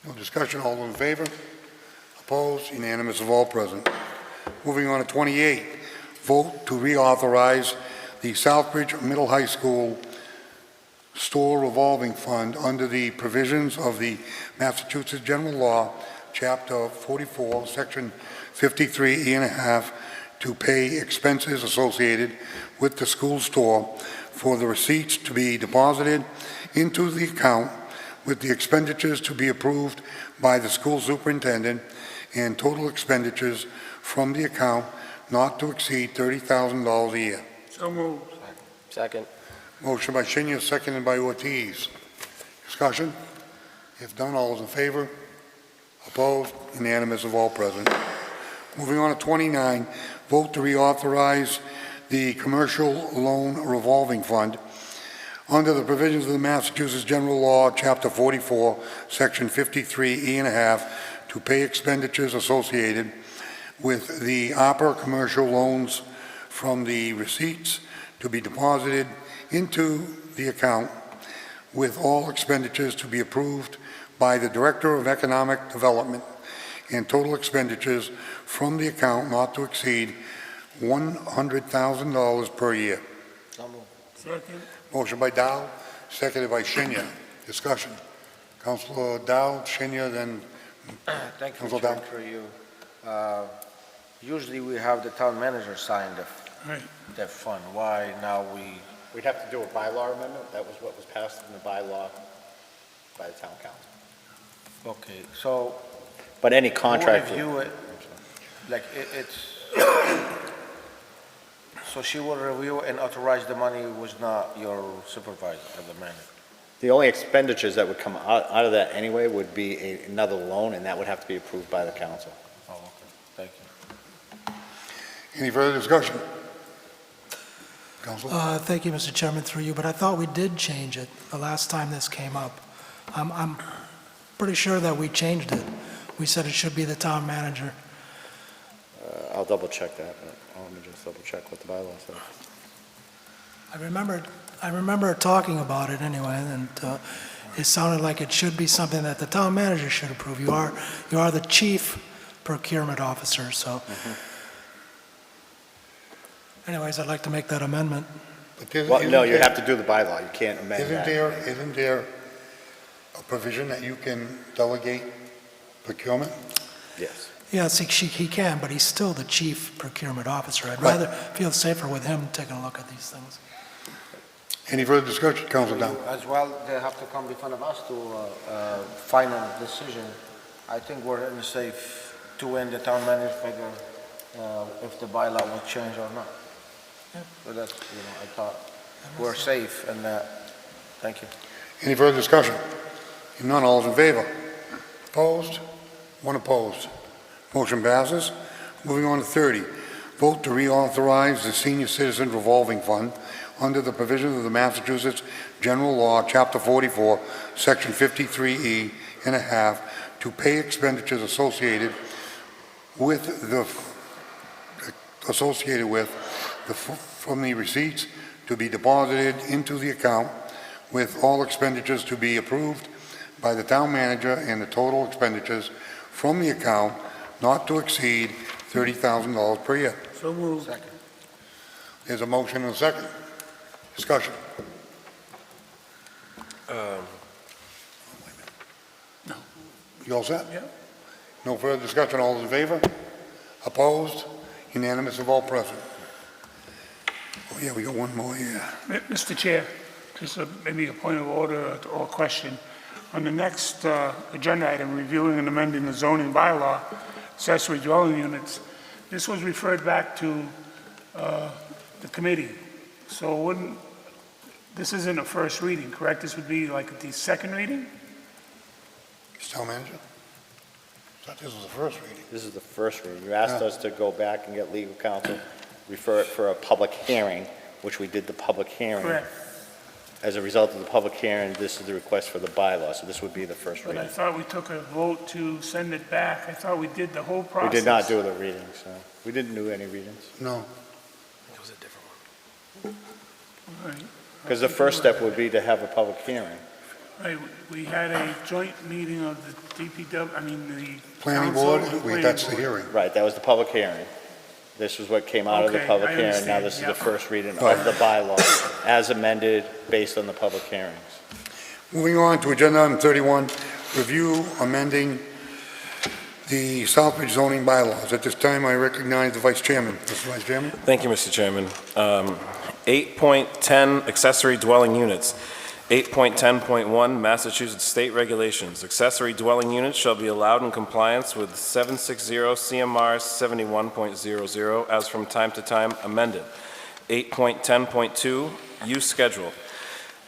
No discussion. All in favor? Opposed? Unanimous of all present. Moving on to 28. Vote to reauthorize the Southbridge Middle High School Store Revolving Fund under the provisions of the Massachusetts General Law, Chapter 44, Section 53E and a half, to pay expenses associated with the school store for the receipts to be deposited into the account with the expenditures to be approved by the school superintendent and total expenditures from the account not to exceed $30,000 a year. So moved. Second. Motion by Shinya, seconded by Ortiz. Discussion? If done, all those in favor? Opposed? Unanimous of all present. Moving on to 29, vote to reauthorize the Commercial Loan Revolving Fund under the provisions of the Massachusetts General Law, Chapter 44, Section 53E and a half, to pay expenditures associated with the ARPA commercial loans from the receipts to be deposited into the account with all expenditures to be approved by the Director of Economic Development and total expenditures from the account not to exceed $100,000 per year. Second. Motion by Dow, seconded by Shinya. Discussion. Councilor Dow, Shinya, then Thank you, Councilor Chair, Dow. through you. Usually we have the town manager sign the fund. Why now we? We'd have to do a bylaw amendment. That was what was passed in the bylaw by the town council. Okay, so. But any who contract. review it, like it's, so she will review and authorize the money was not your supervisor or the manager? The only expenditures that would come out of that anyway would be another loan, and that would have to be approved by the council. Oh, okay, thank you. Any further discussion? Councilor? Thank you, Mr. Chairman, through you, but I thought we did change it the last time this came up. I'm pretty sure that we changed it. We said it should be the town manager. I'll double check that. Let me just double check what the bylaw says. I remember talking about it anyway, and it sounded like it should be something that the town manager should approve. You are the chief procurement officer, so. Anyways, I'd like to make that amendment. Well, no, you have to do the bylaw. You can't amend that. Isn't there a provision that you can delegate procurement? Yes. Yes, he can, but he's still the chief procurement officer. I'd rather feel safer with him taking a look at these things. Any further discussion, Councilor Dow? As well, they have to come before of us to final decision. I think we're in the safe to when the town manager figure if the bylaw will change or not. So that's, I thought we're safe and thank you. Any further discussion? If none, all those in favor? Opposed? One opposed. Motion passes. Moving on to 30. Vote to reauthorize the Senior Citizen Revolving Fund under the provisions of the Massachusetts General Law, Chapter 44, Section 53E and a half, to pay expenditures associated with from the receipts to be deposited into the account with all expenditures to be approved by the town manager and the total expenditures from the account not to exceed $30,000 per year. So moved. Second. There's a motion and a second. Discussion. No. You all set? Yeah. No further discussion. All those in favor? Opposed? Unanimous of all present. Oh, yeah, we got one more here. Mr. Chair, just maybe a point of order or question. On the next agenda item, reviewing and amending the zoning bylaw, accessory dwelling units, this was referred back to the committee. So this isn't a first reading, correct? This would be like the second reading? Mr. Town Manager? I thought this was the first reading. This is the first reading. You asked us to go back and get legal counsel, refer it for a public hearing, which we did the public hearing. Correct. As a result of the public hearing, this is the request for the bylaw, so this would be the first But I reading. thought we took a vote to send it back. I thought we did the whole process. We did not do the readings, so we didn't do any readings. No. It was a different one. Right. Because the first step would be to have a public hearing. Right, we had a joint meeting of the DPW, the Planning council board, and the that's planning the board. hearing. Right, that was the public hearing. This was what came out of the Okay, public I hearing. Now understand, this is yeah. the first reading Right. of the bylaw as amended based on the public hearings. Moving on to agenda item 31, review amending the Southbridge zoning bylaws. At this time, I recognize the Vice Chairman. Mr. Vice Chairman? Thank you, Mr. Chairman. 8.10 accessory dwelling units. 8.10.1 Massachusetts State Regulations. Accessory dwelling units shall be allowed in compliance with 760 CMR 71.00 as from time to time amended. 8.10.2 Use Schedule.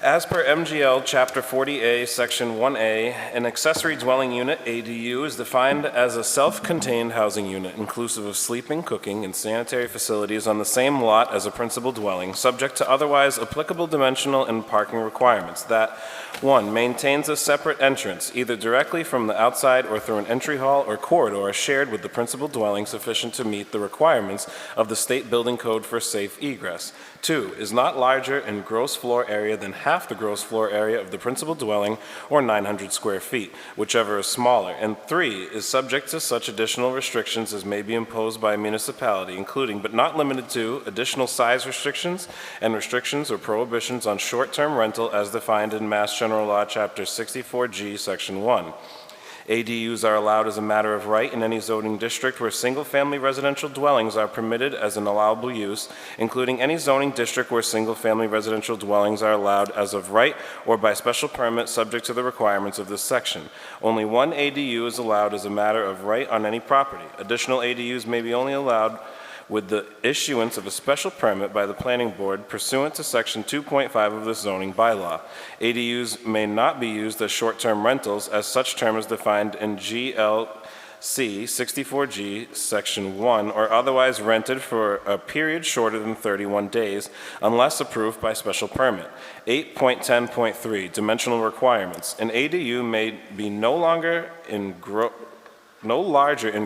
As per MGL Chapter 40A, Section 1A, an accessory dwelling unit, ADU, is defined as a self-contained housing unit inclusive of sleeping, cooking, and sanitary facilities on the same lot as a principal dwelling, subject to otherwise applicable dimensional and parking requirements that, 1, maintains a separate entrance, either directly from the outside or through an entry hall or corridor shared with the principal dwelling sufficient to meet the requirements of the State Building Code for safe egress. 2, is not larger in gross floor area than half the gross floor area of the principal dwelling or 900 square feet, whichever is smaller. And 3, is subject to such additional restrictions as may be imposed by a municipality, including but not limited to additional size restrictions and restrictions or prohibitions on short-term rental as defined in Mass General Law, Chapter 64G, Section 1. ADUs are allowed as a matter of right in any zoning district where single-family residential dwellings are permitted as an allowable use, including any zoning district where single-family residential dwellings are allowed as of right or by special permit subject to the requirements of this section. Only one ADU is allowed as a matter of right on any property. Additional ADUs may be only allowed with the issuance of a special permit by the planning board pursuant to section 2.5 of the zoning bylaw. ADUs may not be used as short-term rentals as such term is defined in GLC 64G section 1 or otherwise rented for a period shorter than 31 days unless approved by special permit. 8.10.3 Dimensional requirements. An ADU may be no larger in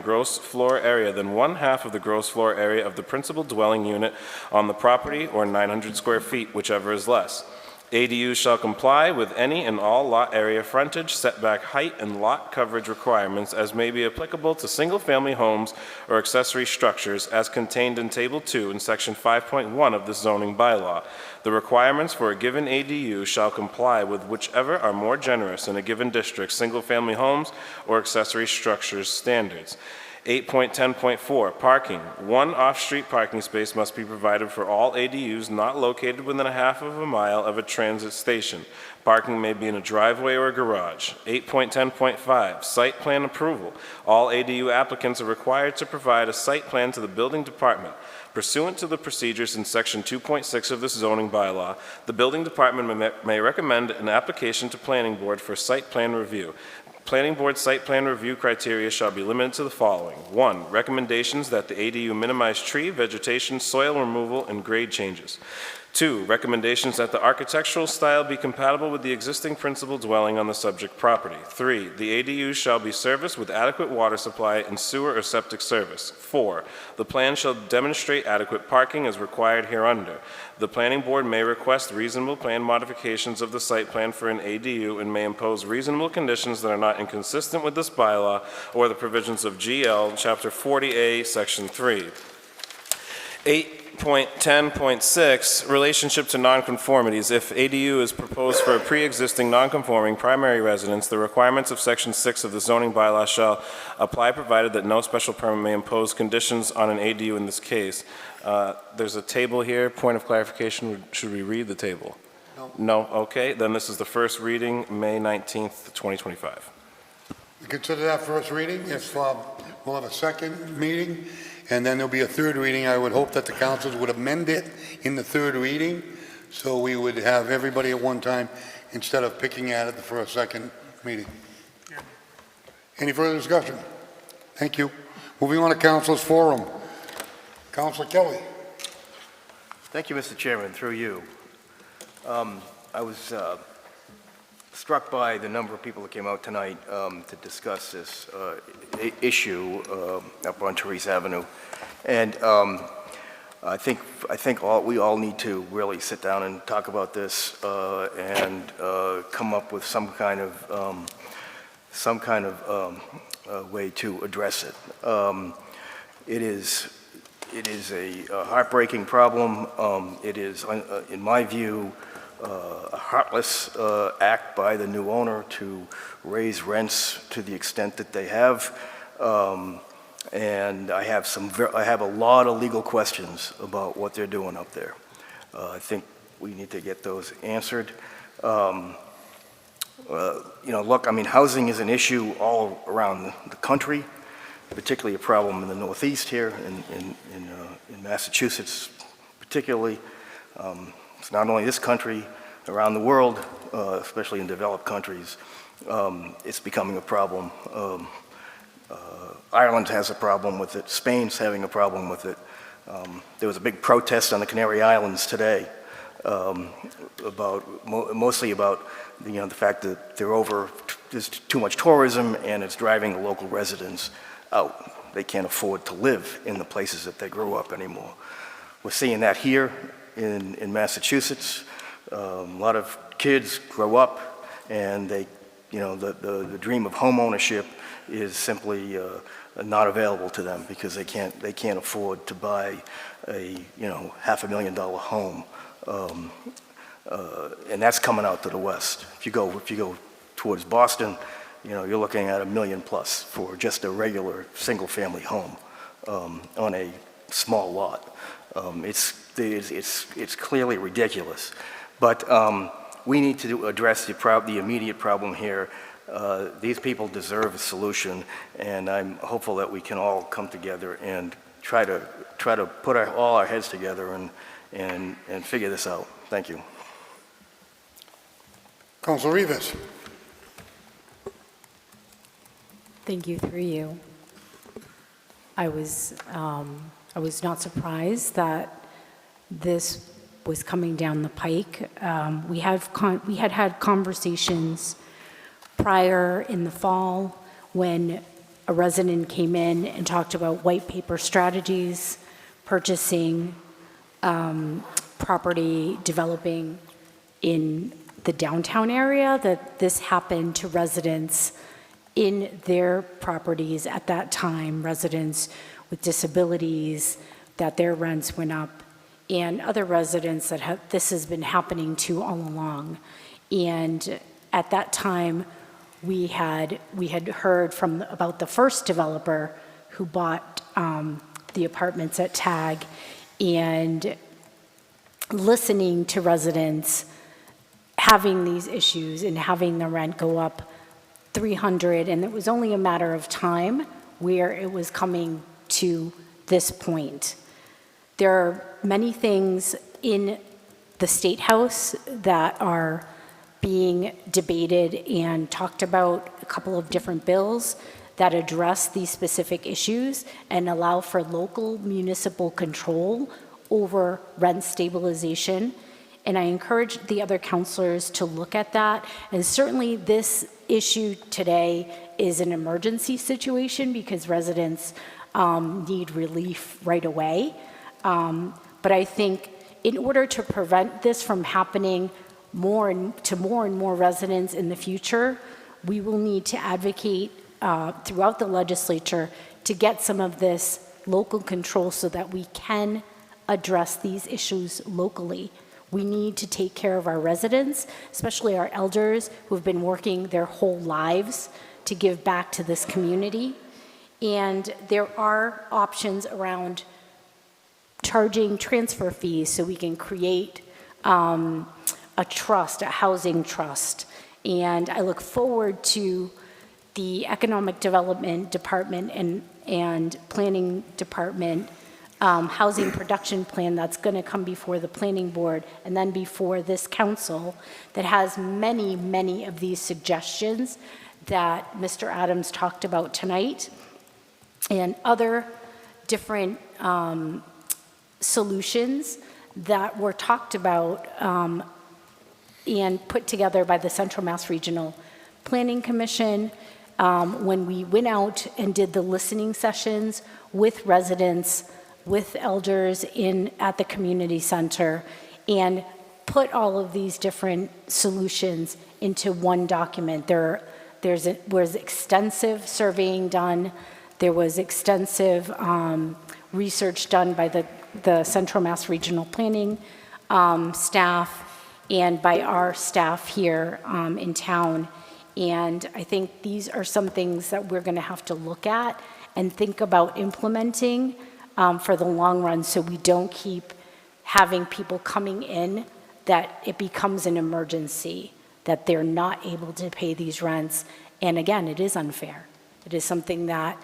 gross floor area than 1/2 of the gross floor area of the principal dwelling unit on the property or 900 square feet, whichever is less. ADUs shall comply with any and all lot area frontage, setback height, and lot coverage requirements as may be applicable to single-family homes or accessory structures as contained in Table 2 in Section 5.1 of the zoning bylaw. The requirements for a given ADU shall comply with whichever are more generous in a given district, single-family homes or accessory structures standards. 8.10.4 Parking. One off-street parking space must be provided for all ADUs not located within 1/2 of a mile of a transit station. Parking may be in a driveway or a garage. 8.10.5 Site plan approval. All ADU applicants are required to provide a site plan to the building department. Pursuant to the procedures in Section 2.6 of this zoning bylaw, the building department may recommend an application to planning board for site plan review. Planning board site plan review criteria shall be limited to the following. 1, recommendations that the ADU minimize tree, vegetation, soil removal, and grade changes. 2, recommendations that the architectural style be compatible with the existing principal dwelling on the subject property. 3, the ADU shall be serviced with adequate water supply and sewer or septic service. 4, the plan shall demonstrate adequate parking as required hereunder. The planning board may request reasonable plan modifications of the site plan for an ADU and may impose reasonable conditions that are not inconsistent with this bylaw or the provisions of GL Chapter 40A, Section 3. 8.10.6 Relationship to nonconformities. If ADU is proposed for a pre-existing nonconforming primary residence, the requirements of Section 6 of the zoning bylaw shall apply provided that no special permit may impose conditions on an ADU in this case. There's a table here. Point of clarification, should we read the table? No. No? Okay. Then this is the first reading, May 19th, 2025. We consider that first reading. If we'll have a second meeting, and then there'll be a third reading. I would hope that the councils would amend it in the third reading, so we would have everybody at one time instead of picking at it for a second meeting. Any further discussion? Thank you. Moving on to Council's Forum. Councilor Kelly. Thank you, Mr. Chairman, through you. I was struck by the number of people that came out tonight to discuss this issue up on Therese Avenue. And I think we all need to really sit down and talk about this and come up with some kind of way to address it. It is a heartbreaking problem. It is, in my view, a heartless act by the new owner to raise rents to the extent that they have. And I have a lot of legal questions about what they're doing up there. I think we need to get those answered. Look, I mean, housing is an issue all around the country, particularly a problem in the Northeast here, in Massachusetts particularly. It's not only this country, around the world, especially in developed countries, it's becoming a problem. Ireland has a problem with it. Spain's having a problem with it. There was a big protest on the Canary Islands today mostly about the fact that there's too much tourism and it's driving the local residents out. They can't afford to live in the places that they grew up anymore. We're seeing that here in Massachusetts. A lot of kids grow up and the dream of home ownership is simply not available to them because they can't afford to buy a $500,000 home, and that's coming out to the west. If you go towards Boston, you're looking at $1 million plus for just a regular single-family home on a small lot. It's clearly ridiculous, but we need to address the immediate problem here. These people deserve a solution, and I'm hopeful that we can all come together and try to put all our heads together and figure this out. Thank you. Councilor Rivas. Thank you, through you. I was not surprised that this was coming down the pike. We had conversations prior in the fall when a resident came in and talked about white paper strategies, purchasing property, developing in the downtown area, that this happened to residents in their properties at that time, residents with disabilities, that their rents went up, and other residents that this has been happening to all along. And at that time, we had heard about the first developer who bought the apartments at TAG, and listening to residents having these issues and having the rent go up 300, and it was only a matter of time where it was coming to this point. There are many things in the State House that are being debated and talked about, a couple of different bills that address these specific issues and allow for local municipal control over rent stabilization. And I encourage the other councilors to look at that. And certainly this issue today is an emergency situation because residents need relief right away. But I think in order to prevent this from happening more and more residents in the future, we will need to advocate throughout the legislature to get some of this local control so that we can address these issues locally. We need to take care of our residents, especially our elders who have been working their whole lives to give back to this community. And there are options around charging transfer fees so we can create a trust, a housing trust. And I look forward to the Economic Development Department and Planning Department housing production plan that's going to come before the planning board and then before this council that has many, many of these suggestions that Mr. Adams talked about tonight and other different solutions that were talked about and put together by the Central Mass Regional Planning Commission when we went out and did the listening sessions with residents, with elders at the community center, and put all of these different solutions into one document. There was extensive surveying done. There was extensive research done by the Central Mass Regional Planning staff and by our staff here in town. And I think these are some things that we're going to have to look at and think about implementing for the long run, so we don't keep having people coming in that it becomes an emergency, that they're not able to pay these rents. And again, it is unfair. It is something that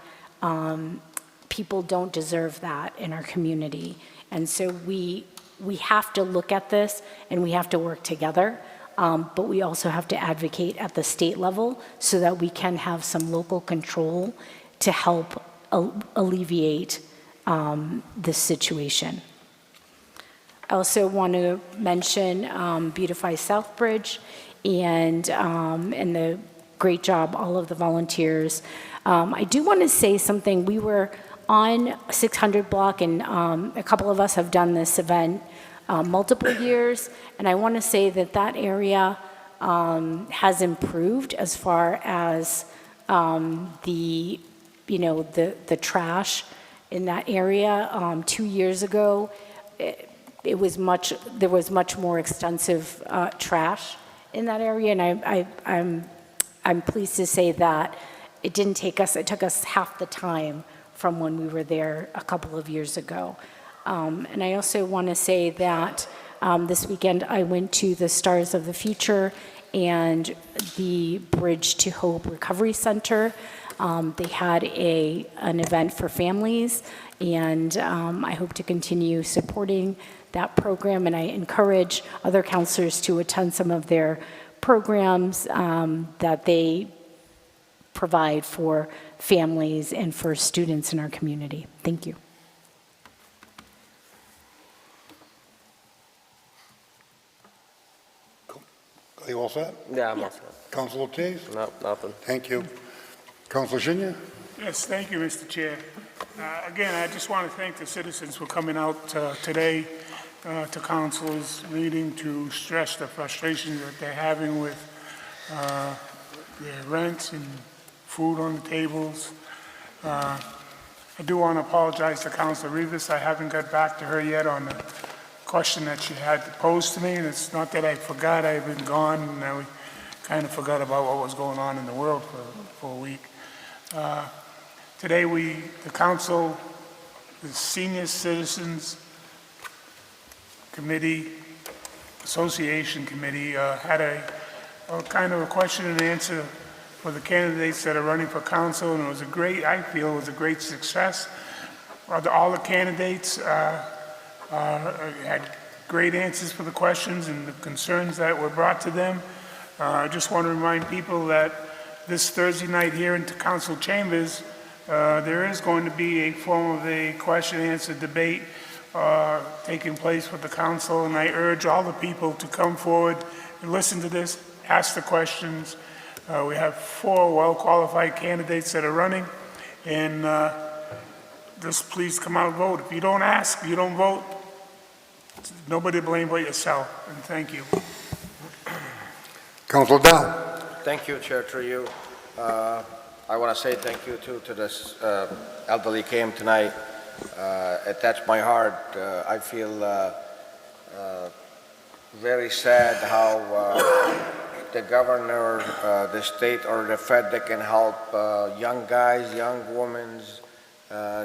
people don't deserve that in our community. And so we have to look at this and we have to work together. But we also have to advocate at the state level so that we can have some local control to help alleviate this situation. I also want to mention Beautify Southbridge and the great job, all of the volunteers. I do want to say something. We were on 600 block, and a couple of us have done this event multiple years, and I want to say that that area has improved as far as the trash in that area. 2 years ago, there was much more extensive trash in that area, and I'm pleased to say that it took us half the time from when we were there a couple of years ago. And I also want to say that this weekend I went to the Stars of the Future and the Bridge to Hope Recovery Center. They had an event for families, and I hope to continue supporting that program, and I encourage other counselors to attend some of their programs that they provide for families and for students in our community. Thank you. Are you all set? Yeah, I'm all set. Councilor Ortiz? No, nothing. Thank you. Councilor Shinya? Yes, thank you, Mr. Chair. Again, I just want to thank the citizens for coming out today to council's meeting to stress the frustrations that they're having with their rents and food on the tables. I do want to apologize to Councilor Rivas. I haven't got back to her yet on the question that she had to pose to me, and it's not that I forgot. I've been gone, and I kind of forgot about what was going on in the world for a week. Today, the council, the Senior Citizens Committee, Association Committee, had a kind of a question and answer for the candidates that are running for council, and I feel it was a great success. All the candidates had great answers for the questions and the concerns that were brought to them. I just want to remind people that this Thursday night here in the council chambers, there is going to be a form of a question and answer debate taking place with the council, and I urge all the people to come forward and listen to this, ask the questions. We have 4 well-qualified candidates that are running, and just please come out and vote. If you don't ask, you don't vote, nobody to blame but yourself, and thank you. Councilor Dow? Thank you, Chair, through you. I want to say thank you too to this elderly came tonight. It touched my heart. I feel very sad how the governor, the state or the Fed, they can help young guys, young women,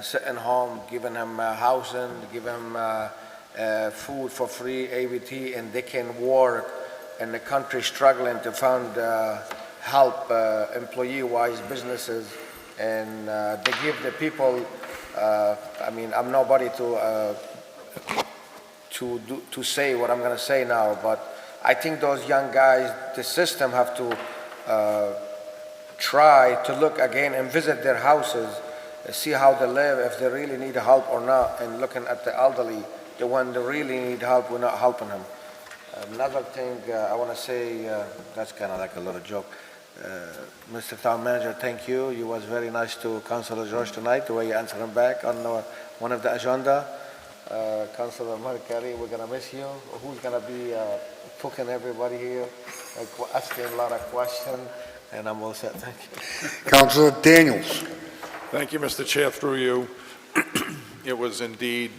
sitting home, giving them housing, giving them food for free, ABT, and they can work in the country struggling to find help employee-wise businesses, and they give the people, I mean, I'm nobody to say what I'm going to say now, but I think those young guys, the system have to try to look again and visit their houses, see how they live, if they really need help or not, and looking at the elderly, the one that really need help, we're not helping them. Another thing I want to say, that's kind of like a little joke. Mr. Town Manager, thank you. You was very nice to Councilor George tonight, the way you answered him back on one of the agenda. Councilor Markari, we're going to miss you. Who's going to be poking everybody here, like asking a lot of questions, and I'm all set. Thank you. Councilor Daniels? Thank you, Mr. Chair, through you. it was indeed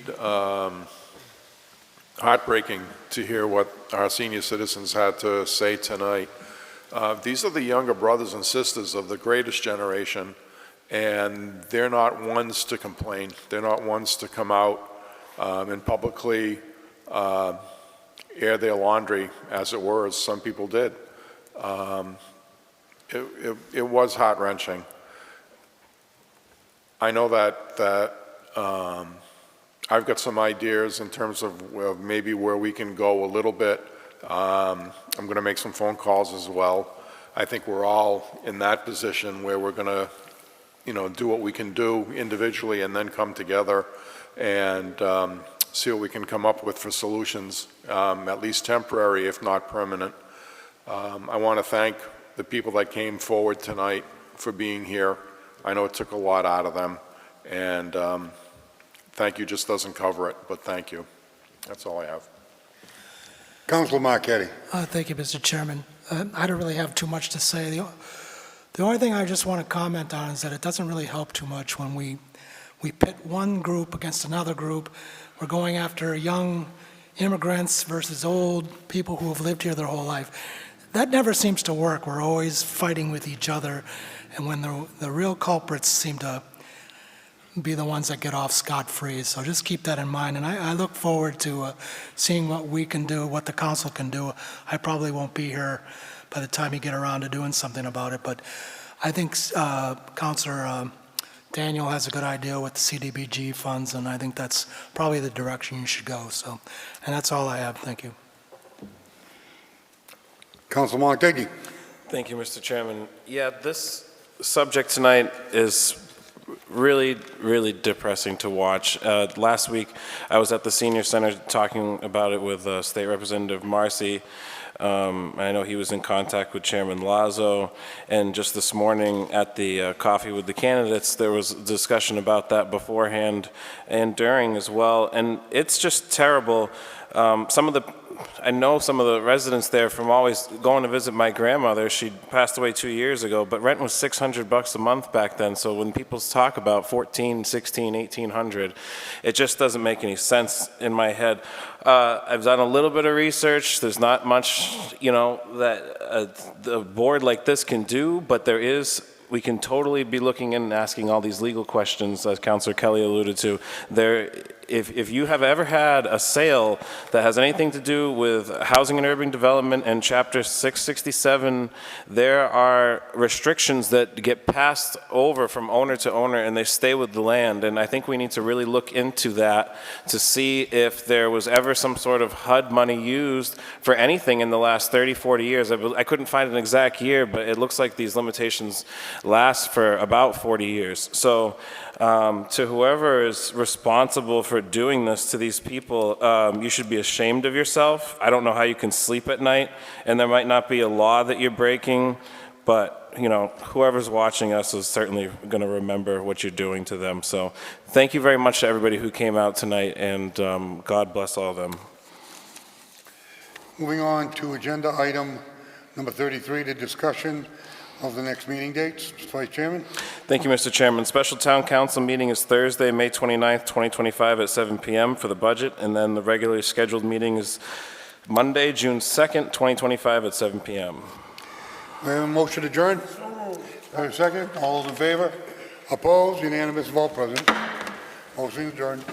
heartbreaking to hear what our senior citizens had to say tonight. These are the younger brothers and sisters of the greatest generation, and they're not ones to complain. They're not ones to come out and publicly air their laundry, as it were, as some people did. It was heart-wrenching. I know that I've got some ideas in terms of maybe where we can go a little bit. I'm going to make some phone calls as well. I think we're all in that position where we're going to, do what we can do individually and then come together and see what we can come up with for solutions, at least temporary, if not permanent. I want to thank the people that came forward tonight for being here. I know it took a lot out of them, and thank you just doesn't cover it, but thank you. That's all I have. Councilor Marquetti. Thank you, Mr. Chairman. I don't really have too much to say. The only thing I just want to comment on is that it doesn't really help too much when we pit one group against another group. We're going after young immigrants versus old people who have lived here their whole life. That never seems to work. We're always fighting with each other, and when the real culprits seem to be the ones that get off scot-free. So just keep that in mind, and I look forward to seeing what we can do, what the council can do. I probably won't be here by the time you get around to doing something about it, but I think Councilor Daniel has a good idea with the CDBG funds, and I think that's probably the direction you should go. So, and that's all I have. Thank you. Councilor Montague. Thank you, Mr. Chairman. Yeah, this subject tonight is really, really depressing to watch. Last week, I was at the Senior Center talking about it with State Representative Marcy. I know he was in contact with Chairman Lazo, and just this morning at the coffee with the candidates, there was a discussion about that beforehand and during as well, and it's just terrible. I know some of the residents there from always going to visit my grandmother. She passed away 2 years ago, but rent was $600 a month back then. So when people talk about 14, 16, 1800, it just doesn't make any sense in my head. I've done a little bit of research. There's not much, that a board like this can do, but we can totally be looking in and asking all these legal questions, as Councilor Kelly alluded to. If you have ever had a sale that has anything to do with housing and urban development and Chapter 667, there are restrictions that get passed over from owner to owner and they stay with the land. And I think we need to really look into that to see if there was ever some sort of HUD money used for anything in the last 30, 40 years. I couldn't find an exact year, but it looks like these limitations last for about 40 years. So to whoever is responsible for doing this to these people, you should be ashamed of yourself. I don't know how you can sleep at night, and there might not be a law that you're breaking, but whoever's watching us is certainly going to remember what you're doing to them. So thank you very much to everybody who came out tonight, and God bless all of them. Moving on to agenda item number 33, the discussion of the next meeting dates. Mr. Vice Chairman. Thank you, Mr. Chairman. Special Town Council meeting is Thursday, May 29th, 2025 at 7 p.m. for the budget, and then the regularly scheduled meeting is Monday, June 2nd, 2025 at 7 p.m. We have a motion to adjourn. I have a second. All those in favor? Opposed? Unanimous vote, President. Motion adjourned.